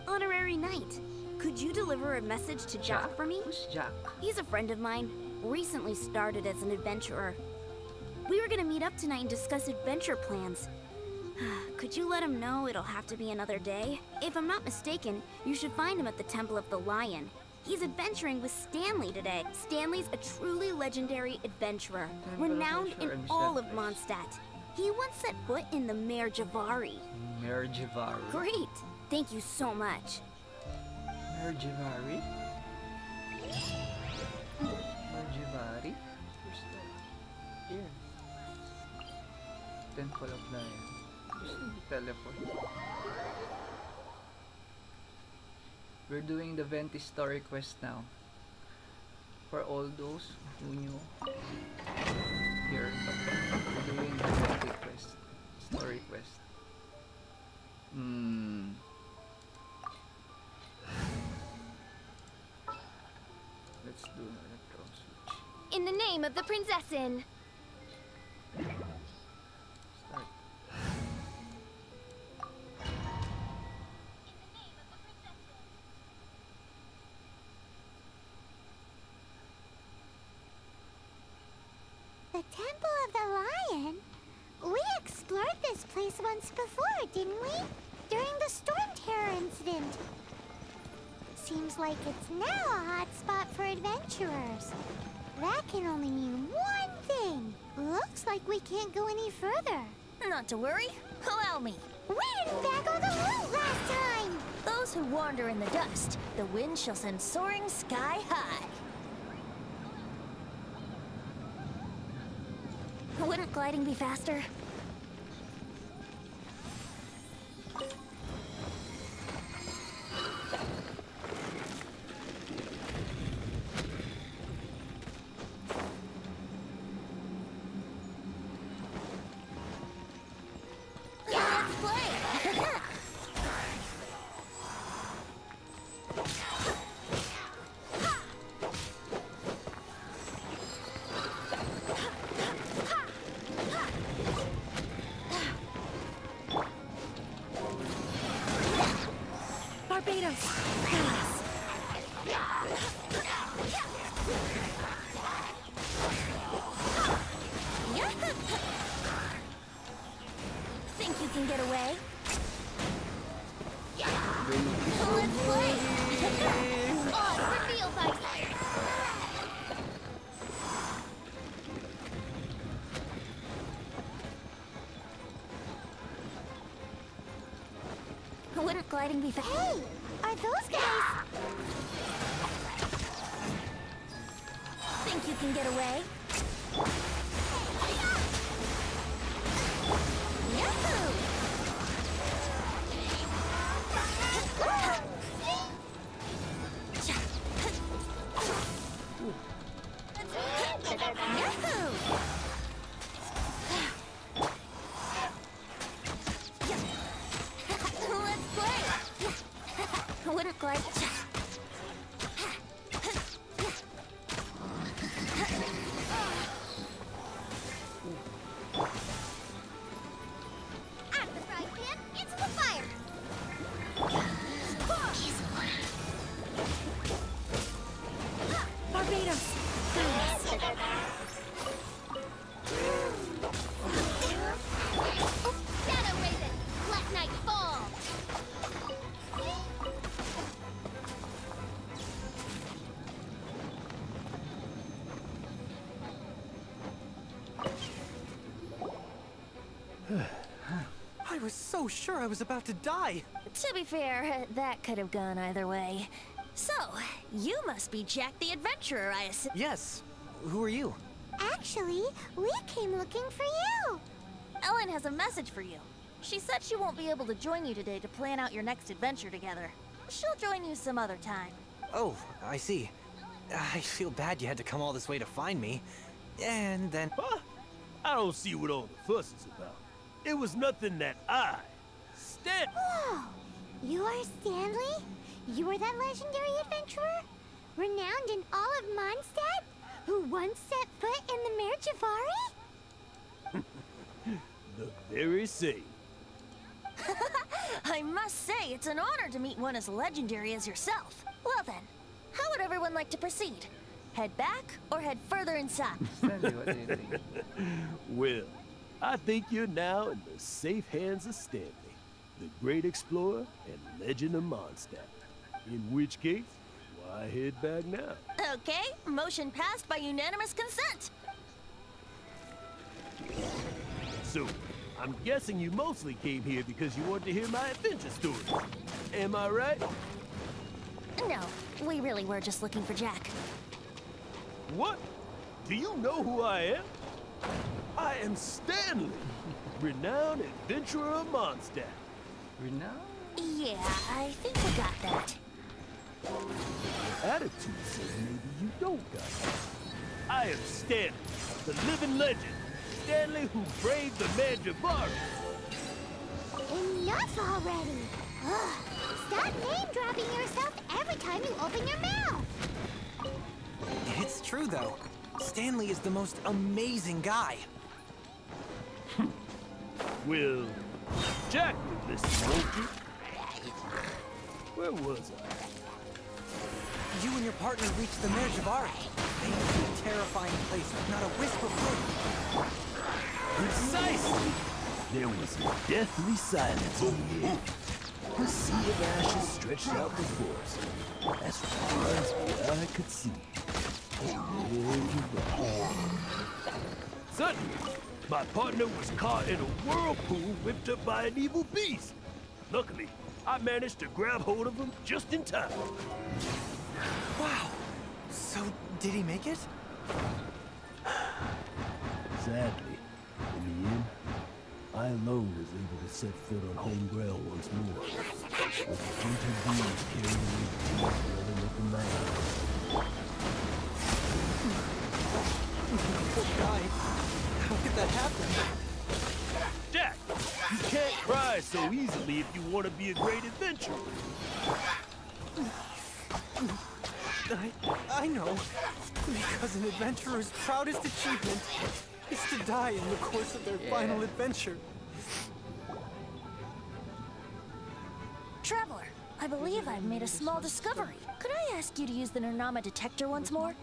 Honorary Knight, could you deliver a message to Jack for me? Who's Jack? He's a friend of mine, recently started as an adventurer. We were gonna meet up tonight and discuss adventure plans. Could you let him know it'll have to be another day? If I'm not mistaken, you should find him at the Temple of the Lion. He's adventuring with Stanley today. Stanley's a truly legendary adventurer, renowned in all of Mondstadt. He once set foot in the Mare Javari. Mare Javari. Great! Thank you so much. Mare Javari? Mare Javari? Where's that? Here. Temple of Lion. Where's the teleport? We're doing the Venti story quest now. For all those who knew. Here, we're doing the Venti quest. Story quest. Let's do an electron switch. In the name of the princessin. Start. The Temple of the Lion? explored this place once before, didn't we? During the Storm Terror incident. Seems like it's now a hot spot for adventurers. That can only mean one thing. Looks like we can't go any further. Not to worry. Allow me. We didn't bag all the loot last time! Those who wander in the dust, the wind shall send soaring sky high. Wouldn't gliding be faster? Let's play! Barbados! Think you can get away? Let's play! Oh, reveal thyself! Wouldn't gliding be fast? Hey, are those guys? Think you can get away? Yahoo! Yahoo! Let's play! Wouldn't glide. Out of the frying pan, into the fire! Barbados! Shadow Raven, let night fall! I was so sure I was about to die. To be fair, that could have gone either way. So, you must be Jack the Adventurer, I assume. Yes. Who are you? Actually, we came looking for you! Ellen has a message for you. She said she won't be able to join you today to plan out your next adventure together. She'll join you some other time. Oh, I see. I feel bad you had to come all this way to find me. And then... Huh? I don't see what all the fuss is about. It was nothing that Stan... Whoa! You are Stanley? You are that legendary adventurer? Renowned in all of Mondstadt? Who once set foot in the Mare Javari? The very same. I must say, it's an honor to meet one as legendary as yourself. Well then, how would everyone like to proceed? Head back or head further inside? Stanley, what do you think? Well, I think you're now in the safe hands of Stanley, the great explorer and legend of Mondstadt. In which case, why head back now? Okay, motion passed by unanimous consent. So, I'm guessing you mostly came here because you wanted to hear my adventure story. Am I right? No, we really were just looking for Jack. What? Do you know who I am? I am Stanley, renowned adventurer of Mondstadt. Renowned? Yeah, I think we got that. Your attitude says maybe you don't got it. I am Stanley, the living legend. Stanley who braved the Mare Javari. Enough already! Ugh, stop name-dropping yourself every time you open your mouth! It's true, though. Stanley is the most amazing guy. Well, Jack will listen, won't you? Where was I? You and your partner reached the Mare Javari. A terrifying place with not a wisp of wind. Precisely! There was a deathly silence on the edge. A sea of ashes stretched out before us, as far as the eye could see. Suddenly, my partner was caught in a whirlpool whipped up by an evil beast. Luckily, I managed to grab hold of him just in time. Wow. So, did he make it? Sadly, in the end, I alone was able to set foot on home ground once more. With the gentle breeze carrying me to the other of the mountain. Poor guy. How could that happen? Jack, you can't cry so easily if you want to be a great adventurer. I know. Because an adventurer's proudest achievement is to die in the course of their final adventure. Traveler, I believe I've made a small discovery. Could I ask you to use the Nernama detector once more?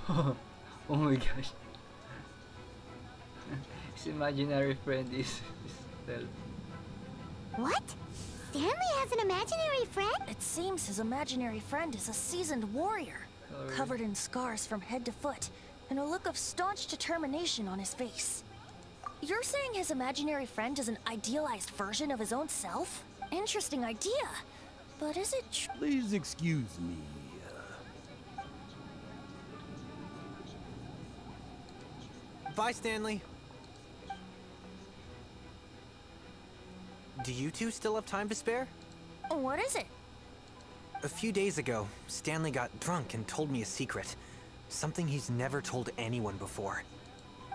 Oh my gosh. His imaginary friend is stealth. What? Stanley has an imaginary friend? It seems his imaginary friend is a seasoned warrior, Sorry. covered in scars from head to foot, and a look of staunch determination on his face. You're saying his imaginary friend is an idealized version of his own self? Interesting idea. But is it true? Please excuse me. Bye, Stanley. Do you two still have time to spare? What is it? A few days ago, Stanley got drunk and told me a secret. Something he's never told anyone before.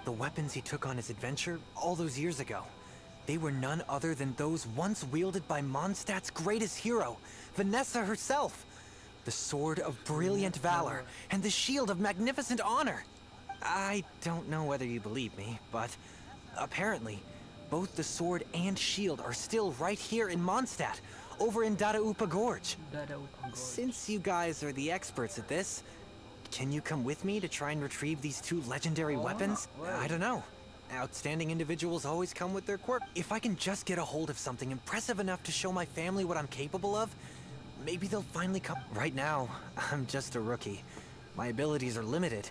The weapons he took on his adventure all those years ago, they were none other than those once wielded by Mondstadt's greatest hero, Vanessa herself. The sword of brilliant valor and the shield of magnificent honor. I don't know whether you believe me, but apparently, both the sword and shield are still right here in Mondstadt, over in Dadaupa Gorge. Since you guys are the experts at this, can you come with me to try and retrieve these two legendary weapons? I don't know. Outstanding individuals always come with their quirk. If I can just get a hold of something impressive enough to show my family what I'm capable of, maybe they'll finally come. Right now, I'm just a rookie. My abilities are limited,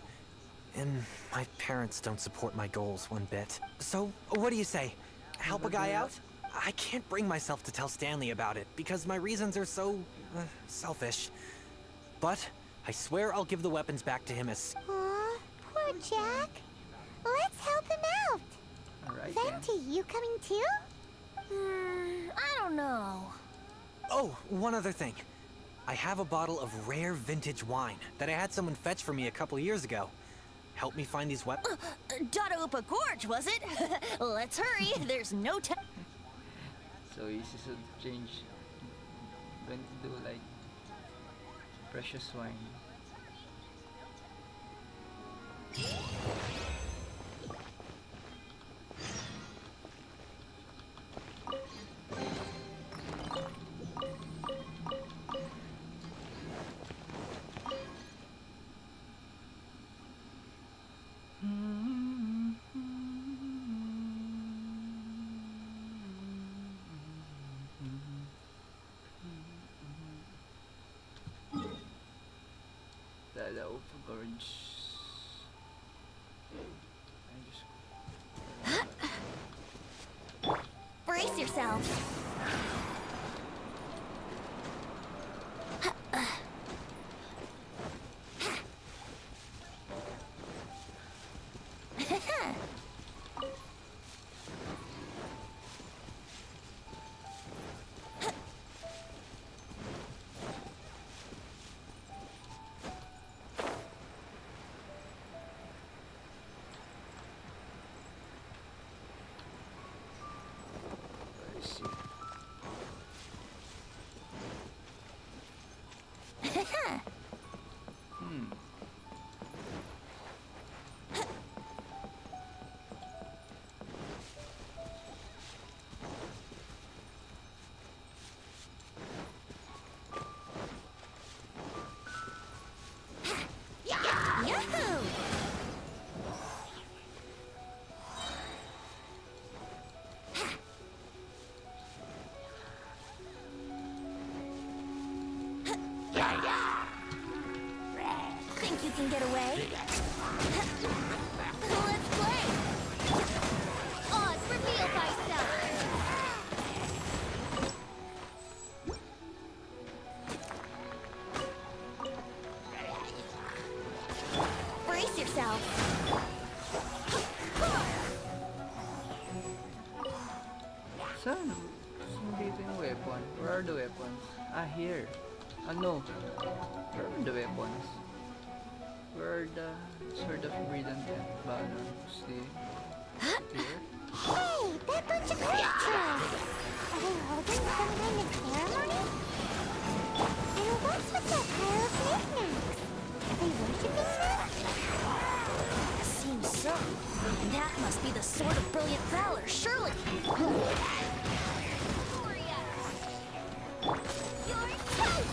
and my parents don't support my goals one bit. So, what do you say? Help a guy out? I can't bring myself to tell Stanley about it, because my reasons are so, selfish. But I swear I'll give the weapons back to him as... Aw, poor Jack. Let's help him out. Alright. Venti, you coming too? I don't know. Oh, one other thing. I have a bottle of rare vintage wine that I had someone fetch for me a couple years ago. Help me find these weapons. Dadaupa Gorge, was it? Let's hurry. There's no time. So easy to change when to do like precious wine. Dadaupa Gorge. Brace yourselves. I see. Yahoo! think you can get away? Let's play! Oz, reveal thyself! Brace yourself! Saan? Saan dito yung weapon? Where are the weapons? Ah, here. Ano? Where are the weapons? Where are the Sword of Brilliant and Valor? See? Here? Hey, that bunch of creatures! Are they holding some kind of ceremony? And what's with that pile of knickknacks? Are they worshipping them? Seems so. That must be the Sword of Brilliant Valor, surely! You're toast!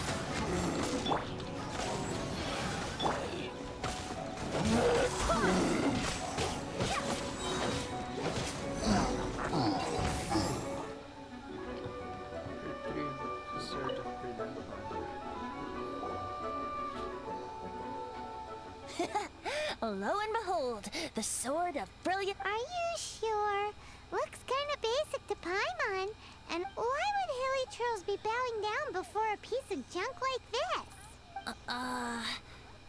Retrieve the Sword of Brilliant Valor. Lo and behold, the Sword of Brilliant... Are you sure? Looks kinda basic to Paimon. And why would Hilly Churls be bowing down before a piece of junk like this?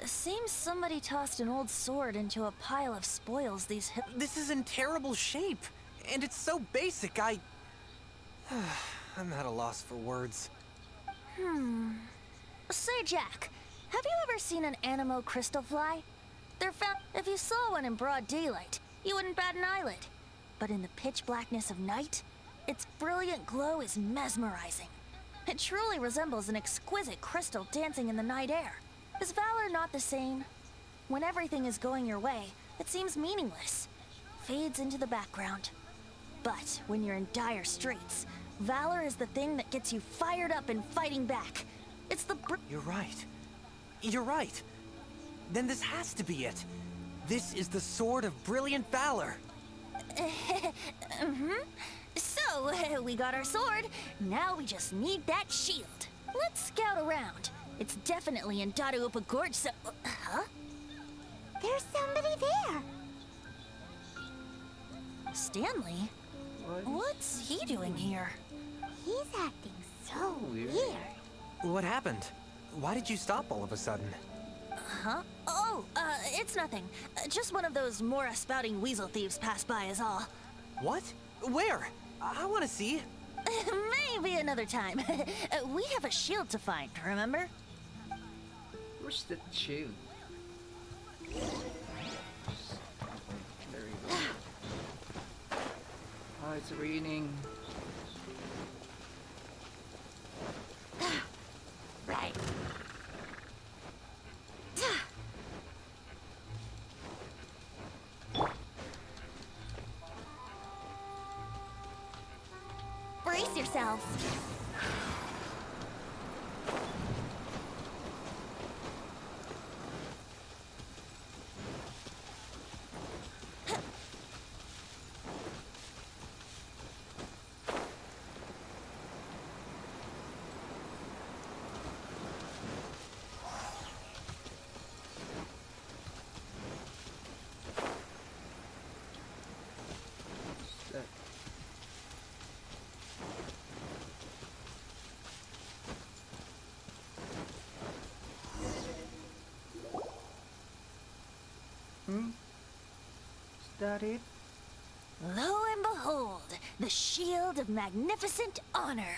Seems somebody tossed an old sword into a pile of spoils these This is in terrible shape, and it's so basic, I'm at a loss for words. Say, Jack, have you ever seen an Animo crystal fly? They're found... If you saw one in broad daylight, you wouldn't bat an eyelid. But in the pitch blackness of night, its brilliant glow is mesmerizing. It truly resembles an exquisite crystal dancing in the night air. Is valor not the same? When everything is going your way, it seems meaningless, fades into the background. But when you're in dire straits, valor is the thing that gets you fired up and fighting back. It's the You're right. You're right. Then this has to be it. This is the Sword of Brilliant Valor. So, we got our sword. Now we just need that shield. Let's scout around. It's definitely in Dadaupa Gorge, so... Huh? There's somebody there. Stanley? What? What's he doing here? He's acting so Weird. weird. What happened? Why did you stop all of a sudden? Huh? Oh, it's nothing. Just one of those Mora spouting weasel thieves passed by is all. What? Where? I want to see. Maybe another time. We have a shield to find, remember? Where's that shield? There we go. Oh, it's raining. Right. Brace yourselves. What's that? Is that it? Lo and behold, the shield of magnificent honor.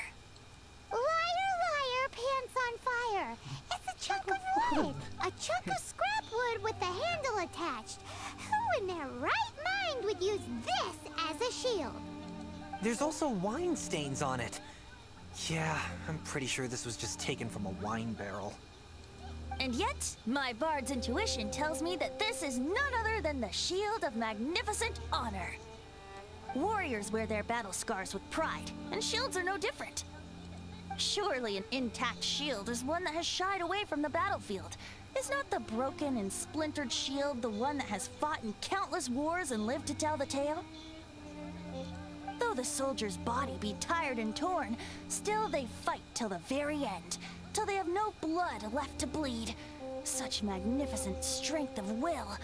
Liar, liar, pants on fire. It's a chunk of wood. A chunk of scrap wood with the handle attached. Who in their right mind would use this as a shield? There's also wine stains on it. Yeah, I'm pretty sure this was just taken from a wine barrel. And yet, my bard's intuition tells me that this is none other than the shield of magnificent honor. Warriors wear their battle scars with pride, and shields are no different. Surely an intact shield is one that has shied away from the battlefield. Is not the broken and splintered shield the one that has fought in countless wars and lived to tell the tale? Though the soldier's body be tired and torn, still they fight till the very end, till they have no blood left to bleed. Such magnificent strength of will.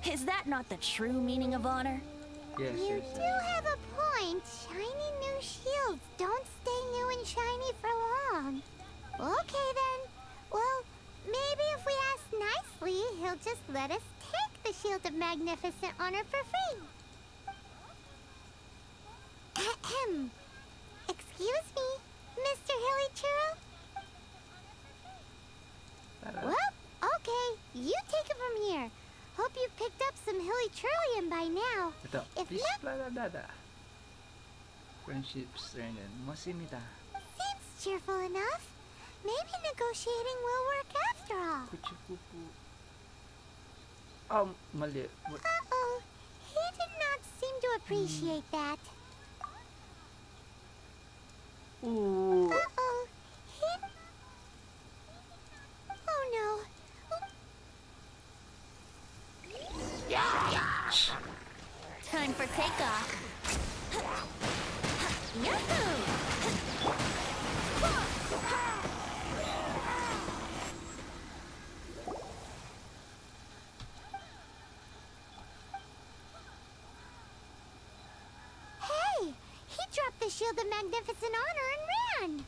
Is that not the true meaning of honor? Yes, You yes, do yes. have a point. Shiny new shields don't stay new and shiny for long. Okay then. Well, maybe if we ask nicely, he'll just let us take the Shield of Magnificent Honor for free. Ahem. Excuse me, Mr. Hillychurl? Tara. Well, okay. You take it from here. Hope you picked up some Hillychurlian by now. Ito, If please, not, dada. Friendship strengthened. Mosimita. seems cheerful enough. Maybe negotiating will work after all. Kuchukupu. Mali. What? Uh-oh. He did not seem to appreciate that. Ooh. Uh-oh. He... Oh no. Time for takeoff. Yahoo! Hey! He dropped the Shield of Magnificent Honor and ran!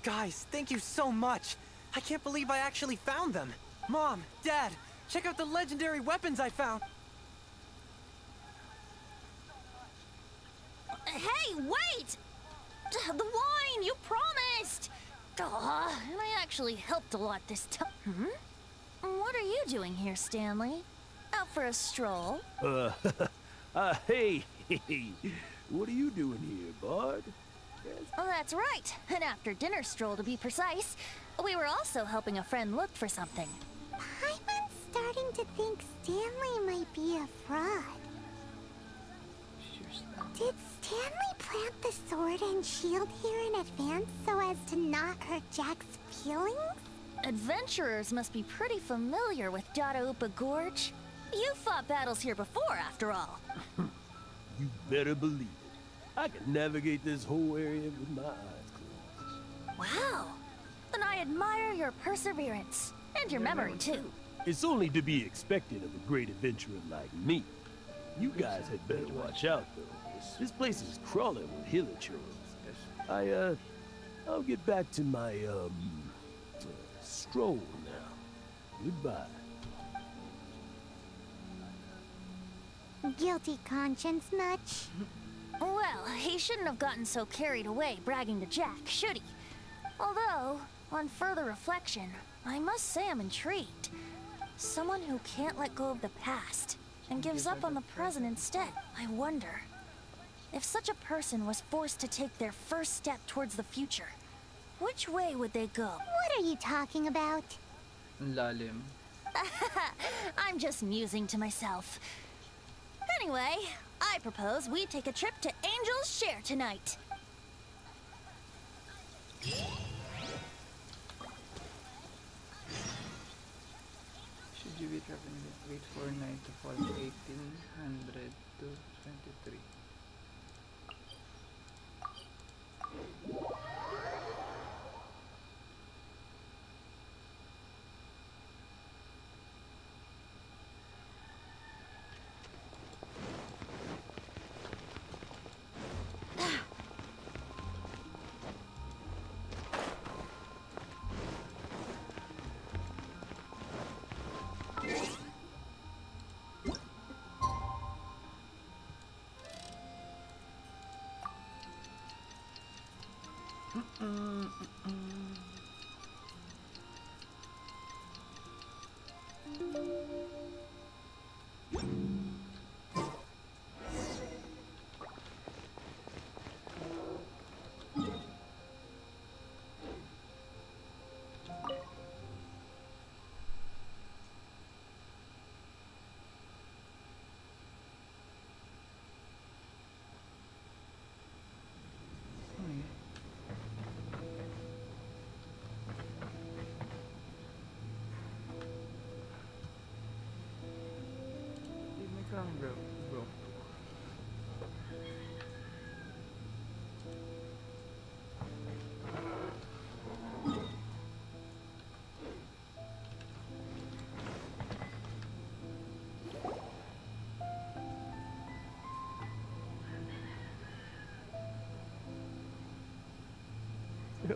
Guys, thank you so much. I can't believe I actually found them. Mom, Dad, check out the legendary weapons I found. Hey, wait! The wine, you promised! And I actually helped a lot this time. What are you doing here, Stanley? Out for a stroll? Hey, what are you doing here, Bard? Oh, that's right. An after-dinner stroll, to be precise. We were also helping a friend look for something. Paimon's starting to think Stanley might be a fraud. Did Stanley plant the sword and shield here in advance so as to not hurt Jack's feelings? Adventurers must be pretty familiar with Dadaupa Gorge. You fought battles here before, after all. You better believe it. I can navigate this whole area with my eyes closed. Wow. Then I admire your perseverance. And your memory, too. It's only to be expected of a great adventurer like me. You guys had better watch out, though. This place is crawling with Hillychurls. I'll get back to my, stroll now. Goodbye. Guilty conscience much? Well, he shouldn't have gotten so carried away bragging to Jack, should he? Although, on further reflection, I must say I'm intrigued. Someone who can't let go of the past and gives up on the present instead. I wonder, if such a person was forced to take their first step towards the future, which way would they go? What are you talking about? Ang lalim. I'm just musing to myself. Anyway, I propose we take a trip to Angel's Share tonight. Should you be traveling wait for night to fall 1800 to 23?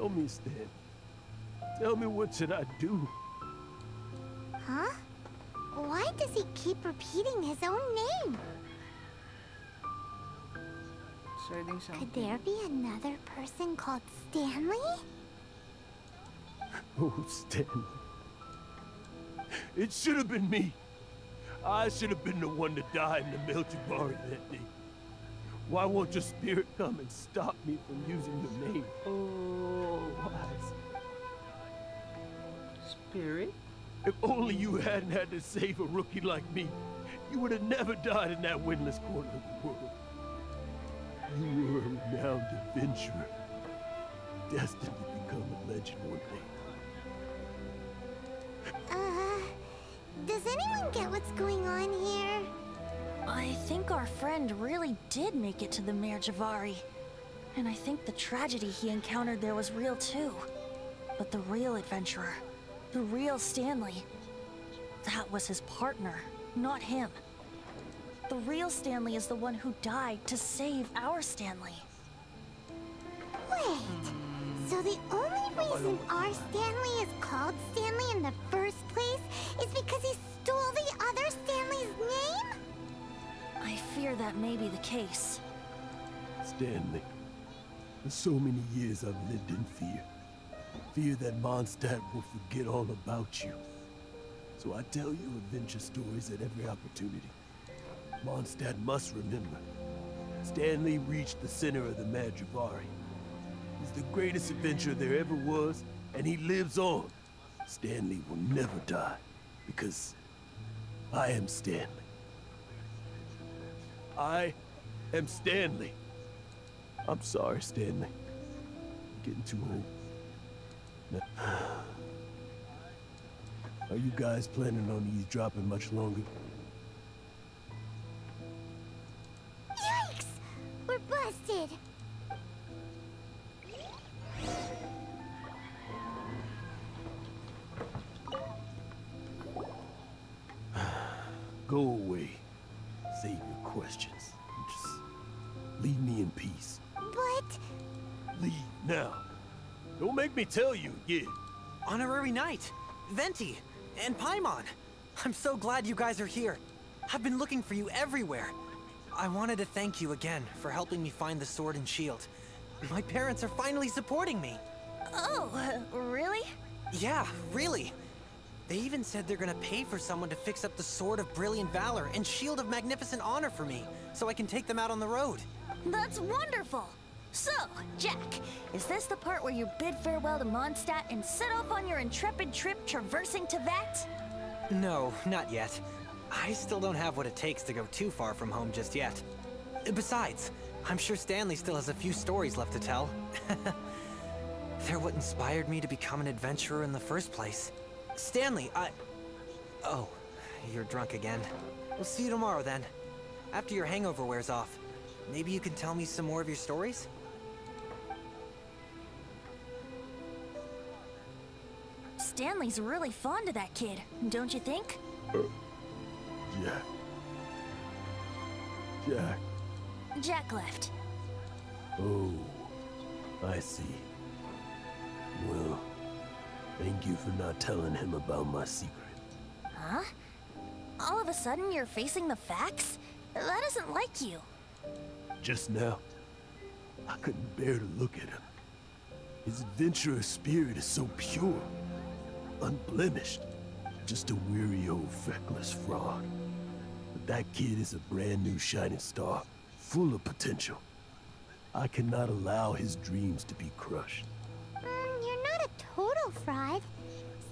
Tell me, Stan. Tell me, what should I do? Huh? Why does he keep repeating his own name? Starting something. Could there be another person called Stanley? Oh, Stanley. It should have been me. I should have been the one to die in the Melchibari that day. Why won't your spirit come and stop me from using the name? Oh, wise. Spirit? If only you hadn't had to save a rookie like me, you would have never died in that windless corner of the world. You were a renowned adventurer, destined to become a legend one day. Does anyone get what's going on here? I think our friend really did make it to the Mare Javari. And I think the tragedy he encountered there was real too. But the real adventurer, the real Stanley, that was his partner, not him. The real Stanley is the one who died to save our Stanley. Wait, so the only reason our Stanley is called Stanley in the first place is because he stole the other Stanley's name? I fear that may be the case. Stanley, for so many years I've lived in fear. Fear that Mondstadt will forget all about you. So I tell you adventure stories at every opportunity. Mondstadt must remember. Stanley reached the center of the Mare Javari. He's the greatest adventurer there ever was, and he lives on. Stanley will never die, because I am Stanley. I am Stanley. I'm sorry, Stanley. I'm getting too old. Are you guys planning on eavesdropping much longer? Yikes! We're busted! Go away. Save your questions. Just leave me in peace. But... Leave now. Don't make me tell you again. Honorary Knight, Venti, and Paimon. I'm so glad you guys are here. I've been looking for you everywhere. I wanted to thank you again for helping me find the sword and shield. My parents are finally supporting me. Oh, really? Yeah, really. They even said they're gonna pay for someone to fix up the Sword of Brilliant Valor and Shield of Magnificent Honor for me, so I can take them out on the road. That's wonderful! So, Jack, is this the part where you bid farewell to Mondstadt and set off on your intrepid trip traversing Teyvat? No, not yet. I still don't have what it takes to go too far from home just yet. Besides, I'm sure Stanley still has a few stories left to tell. They're what inspired me to become an adventurer in the first place. Stanley, Oh, you're drunk again. We'll see you tomorrow then. After your hangover wears off. Maybe you can tell me some more of your stories? Stanley's really fond of that kid, don't you think? Jack. Jack. Jack left. Oh, I see. Well, thank you for not telling him about my secret. Huh? All of a sudden you're facing the facts? That isn't like you. Just now, I couldn't bear to look at him. His adventurer spirit is so pure, unblemished. Just a weary old feckless fraud. But that kid is a brand new shining star, full of potential. I cannot allow his dreams to be crushed. You're not a total fraud.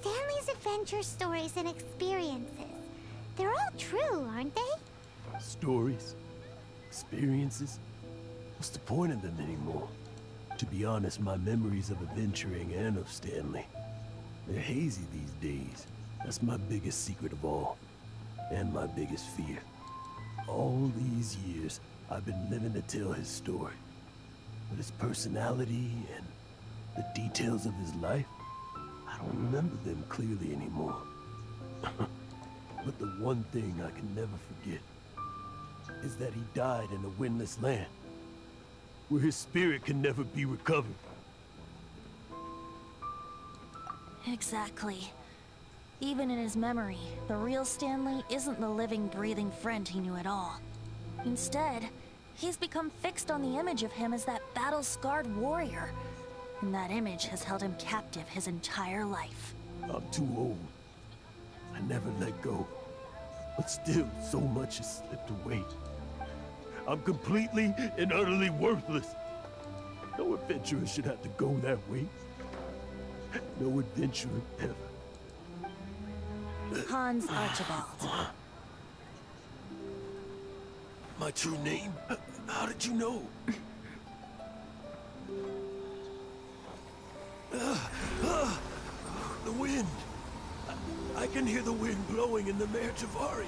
Stanley's adventure stories and experiences. They're all true, aren't they? Stories? Experiences? What's the point of them anymore? To be honest, my memories of adventuring and of Stanley, they're hazy these days. That's my biggest secret of all. And my biggest fear. All these years, I've been living to tell his story. But his personality and the details of his life, I don't remember them clearly anymore. But the one thing I can never forget is that he died in a windless land, where his spirit can never be recovered. Exactly. Even in his memory, the real Stanley isn't the living, breathing friend he knew at all. Instead, he's become fixed on the image of him as that battle-scarred warrior. And that image has held him captive his entire life. I'm too old. I never let go. But still, so much has slipped away. I'm completely and utterly worthless. No adventurer should have to go that way. No adventurer ever. Hans Archibald. My true name? How did you know? The wind. I can hear the wind blowing in the Mare Javari.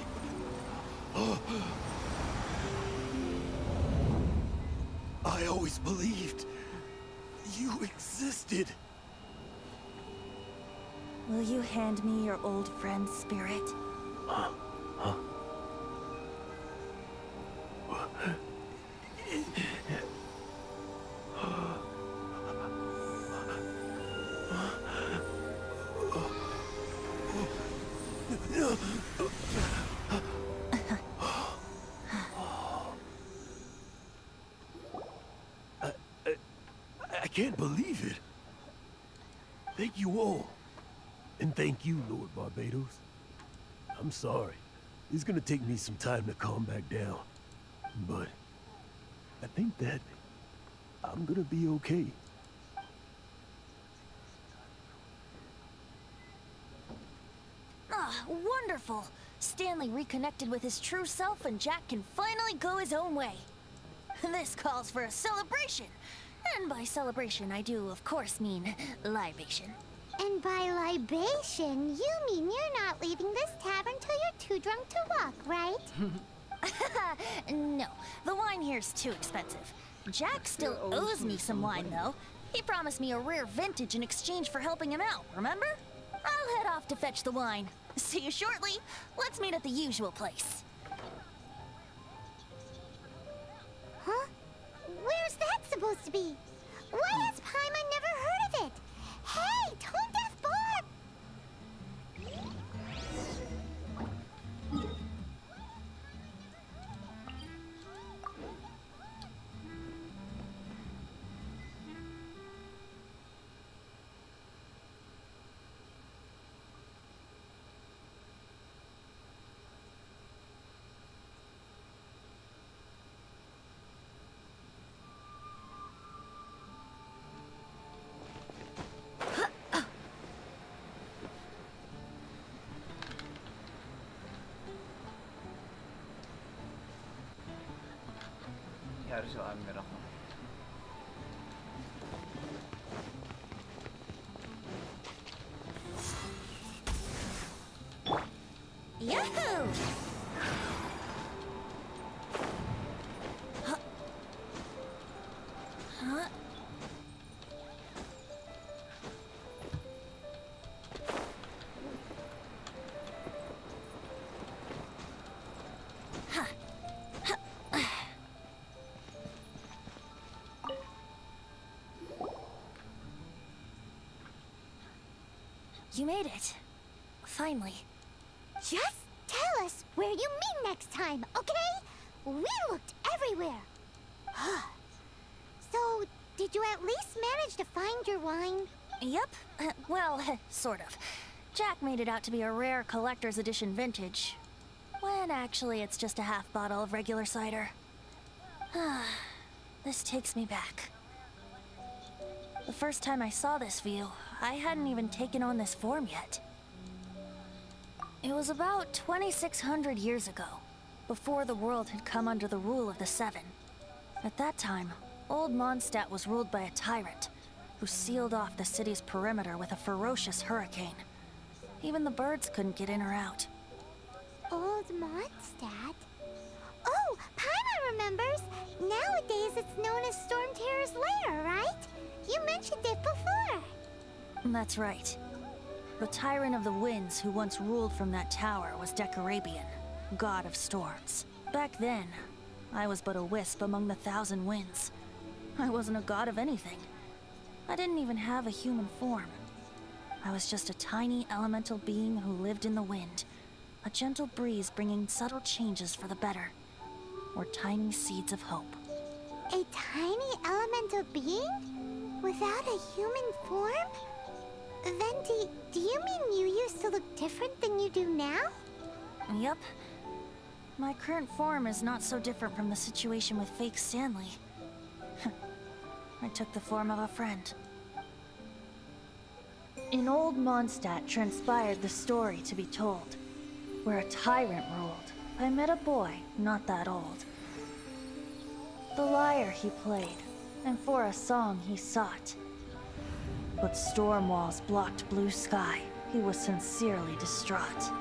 I always believed you existed. Will you hand me your old friend's spirit? I can't believe it. Thank you all. And thank you, Lord Barbados. I'm sorry. It's gonna take me some time to calm back down. But I think that I'm gonna be okay. Ah, wonderful! Stanley reconnected with his true self and Jack can finally go his own way. This calls for a celebration. And by celebration, I do, of course, mean libation. And by libation, you mean you're not leaving this tavern till you're too drunk to walk, right? No, the wine here's too expensive. Jack still owes me some wine, though. He promised me a rare vintage in exchange for helping him out, remember? I'll head off to fetch the wine. See you shortly. Let's meet at the usual place. Huh? Where's that supposed to be? Why has Paimon never heard of it? Hey, Tone Deaf Barb! Nangyari sa camera ko. Yahoo! Huh? Huh? You made it. Finally. Just tell us where you meet next time, okay? We looked everywhere. So, did you at least manage to find your wine? Yep. Well, sort of. Jack made it out to be a rare collector's edition vintage. When actually it's just a half bottle of regular cider. This takes me back. The first time I saw this view, I hadn't even taken on this form yet. It was about 2,600 years ago, before the world had come under the rule of the Seven. At that time, Old Mondstadt was ruled by a tyrant, who sealed off the city's perimeter with a ferocious hurricane. Even the birds couldn't get in or out. Old Mondstadt? Oh, Paimon remembers! Nowadays it's known as Storm Terror's lair, right? You mentioned it before. That's right. The Tyrant of the Winds who once ruled from that tower was Decarabian, god of storms. Back then, I was but a wisp among the 1,000 winds. I wasn't a god of anything. I didn't even have a human form. I was just a tiny elemental being who lived in the wind. A gentle breeze bringing subtle changes for the better. Or tiny seeds of hope. A tiny elemental being? Without a human form? Venti, do you mean you used to look different than you do now? Yep. My current form is not so different from the situation with fake Stanley. I took the form of a friend. In old Mondstadt transpired the story to be told, where a tyrant ruled. I met a boy not that old. The lyre he played, and for a song he sought. But storm walls blocked blue sky. He was sincerely distraught.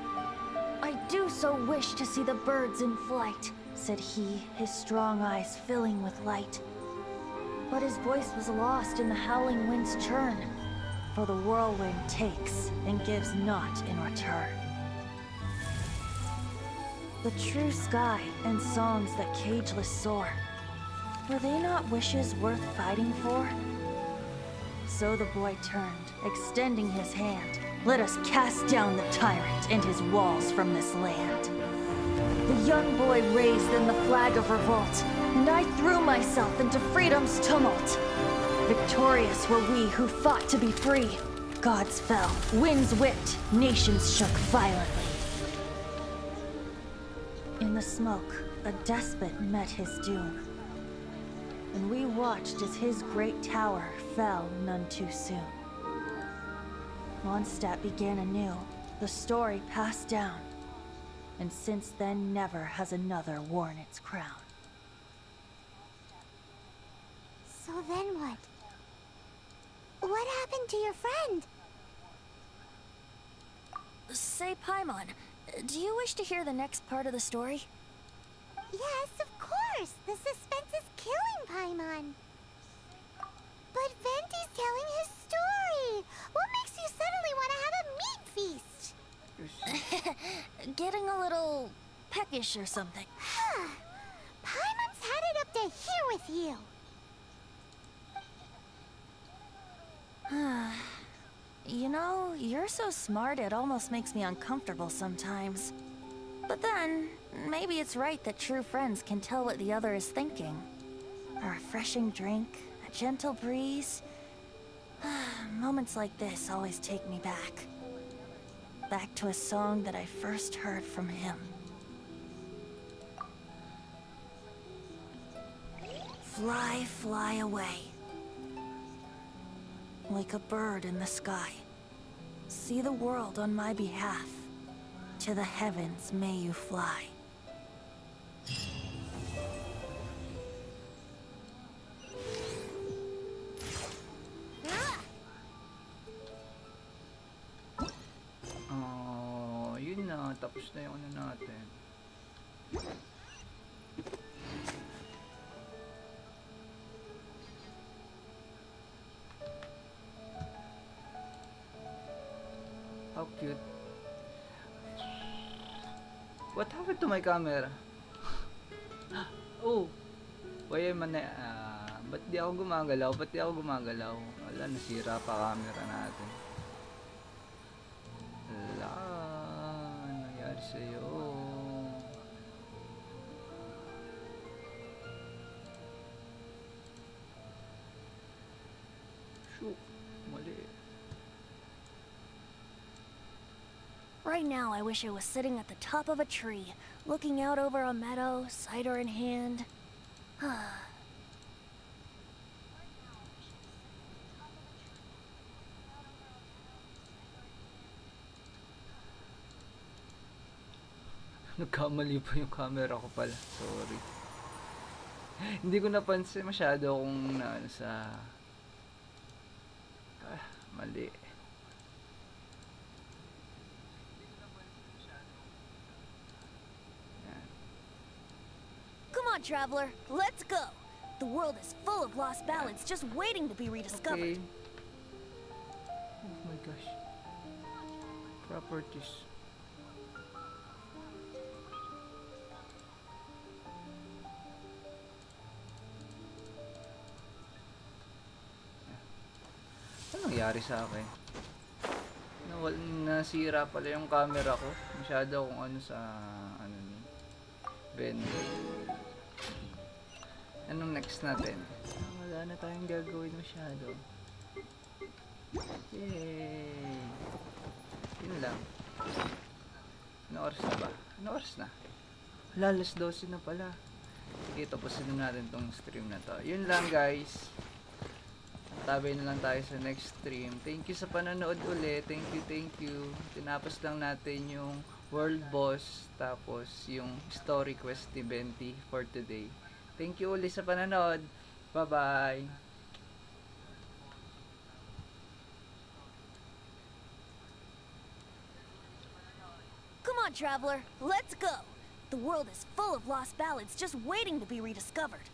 I do so wish to see the birds in flight, said he, his strong eyes filling with light. But his voice was lost in the howling wind's churn, for the whirlwind takes and gives not in return. The true sky and songs that cageless soar, were they not wishes worth fighting for? So the boy turned, extending his hand. Let us cast down the tyrant and his walls from this land. The young boy raised then the flag of revolt, and I threw myself into freedom's tumult. Victorious were we who fought to be free. Gods fell, winds whipped, nations shook violently. In the smoke, a despot met his doom. And we watched as his great tower fell none too soon. Mondstadt began anew, the story passed down, and since then never has another worn its crown. So then what? What happened to your friend? Say, Paimon, do you wish to hear the next part of the story? Yes, of course. The suspense is killing Paimon. But Venti's telling his story. What makes you suddenly want to have a meat feast? Getting a little peckish or something. Paimon's had it up to here with you. You know, you're so smart it almost makes me uncomfortable sometimes. But then, maybe it's right that true friends can tell what the other is thinking. A refreshing drink, a gentle breeze. Moments like this always take me back. Back to a song that I first heard from him. Fly, fly away. Like a bird in the sky. See the world on my behalf. To the heavens may you fly. Oh, yun na. Tapos na yung ano natin. How cute. What happened to my camera? Oh! Why am I ba't di ako gumagalaw? Ba't di ako gumagalaw? Wala, nasira pa camera natin. Wala, nangyari sa'yo? Shoot, mali. Right now, I wish I was sitting at the top of a tree, looking out over a meadow, cider in hand. Nagkamali pa yung camera ko pala. Sorry. Hindi ko napansin masyado kung ano sa... mali. Come on, traveler, let's go. The world is full of lost ballads just waiting to be rediscovered. Okay. Oh my gosh. Properties. Ano nangyari sa akin? nasira pala yung camera ko. Masyado akong ano sa ano ni Venti. Anong next natin? Wala na tayong gagawin masyado. Yay! Yun lang. Ano oras na ba? Ano oras na? Wala, alas 12 na pala. Sige, tapusin na natin tong stream na to. Yun lang guys. Tabay na lang tayo sa next stream. Thank you sa panonood ulit. Thank you. Tinapos lang natin yung World Boss tapos yung Story Quest ni Venti for today. Thank you ulit sa panonood. Bye-bye. Come on, traveler, let's go! The world is full of lost ballads just waiting to be rediscovered.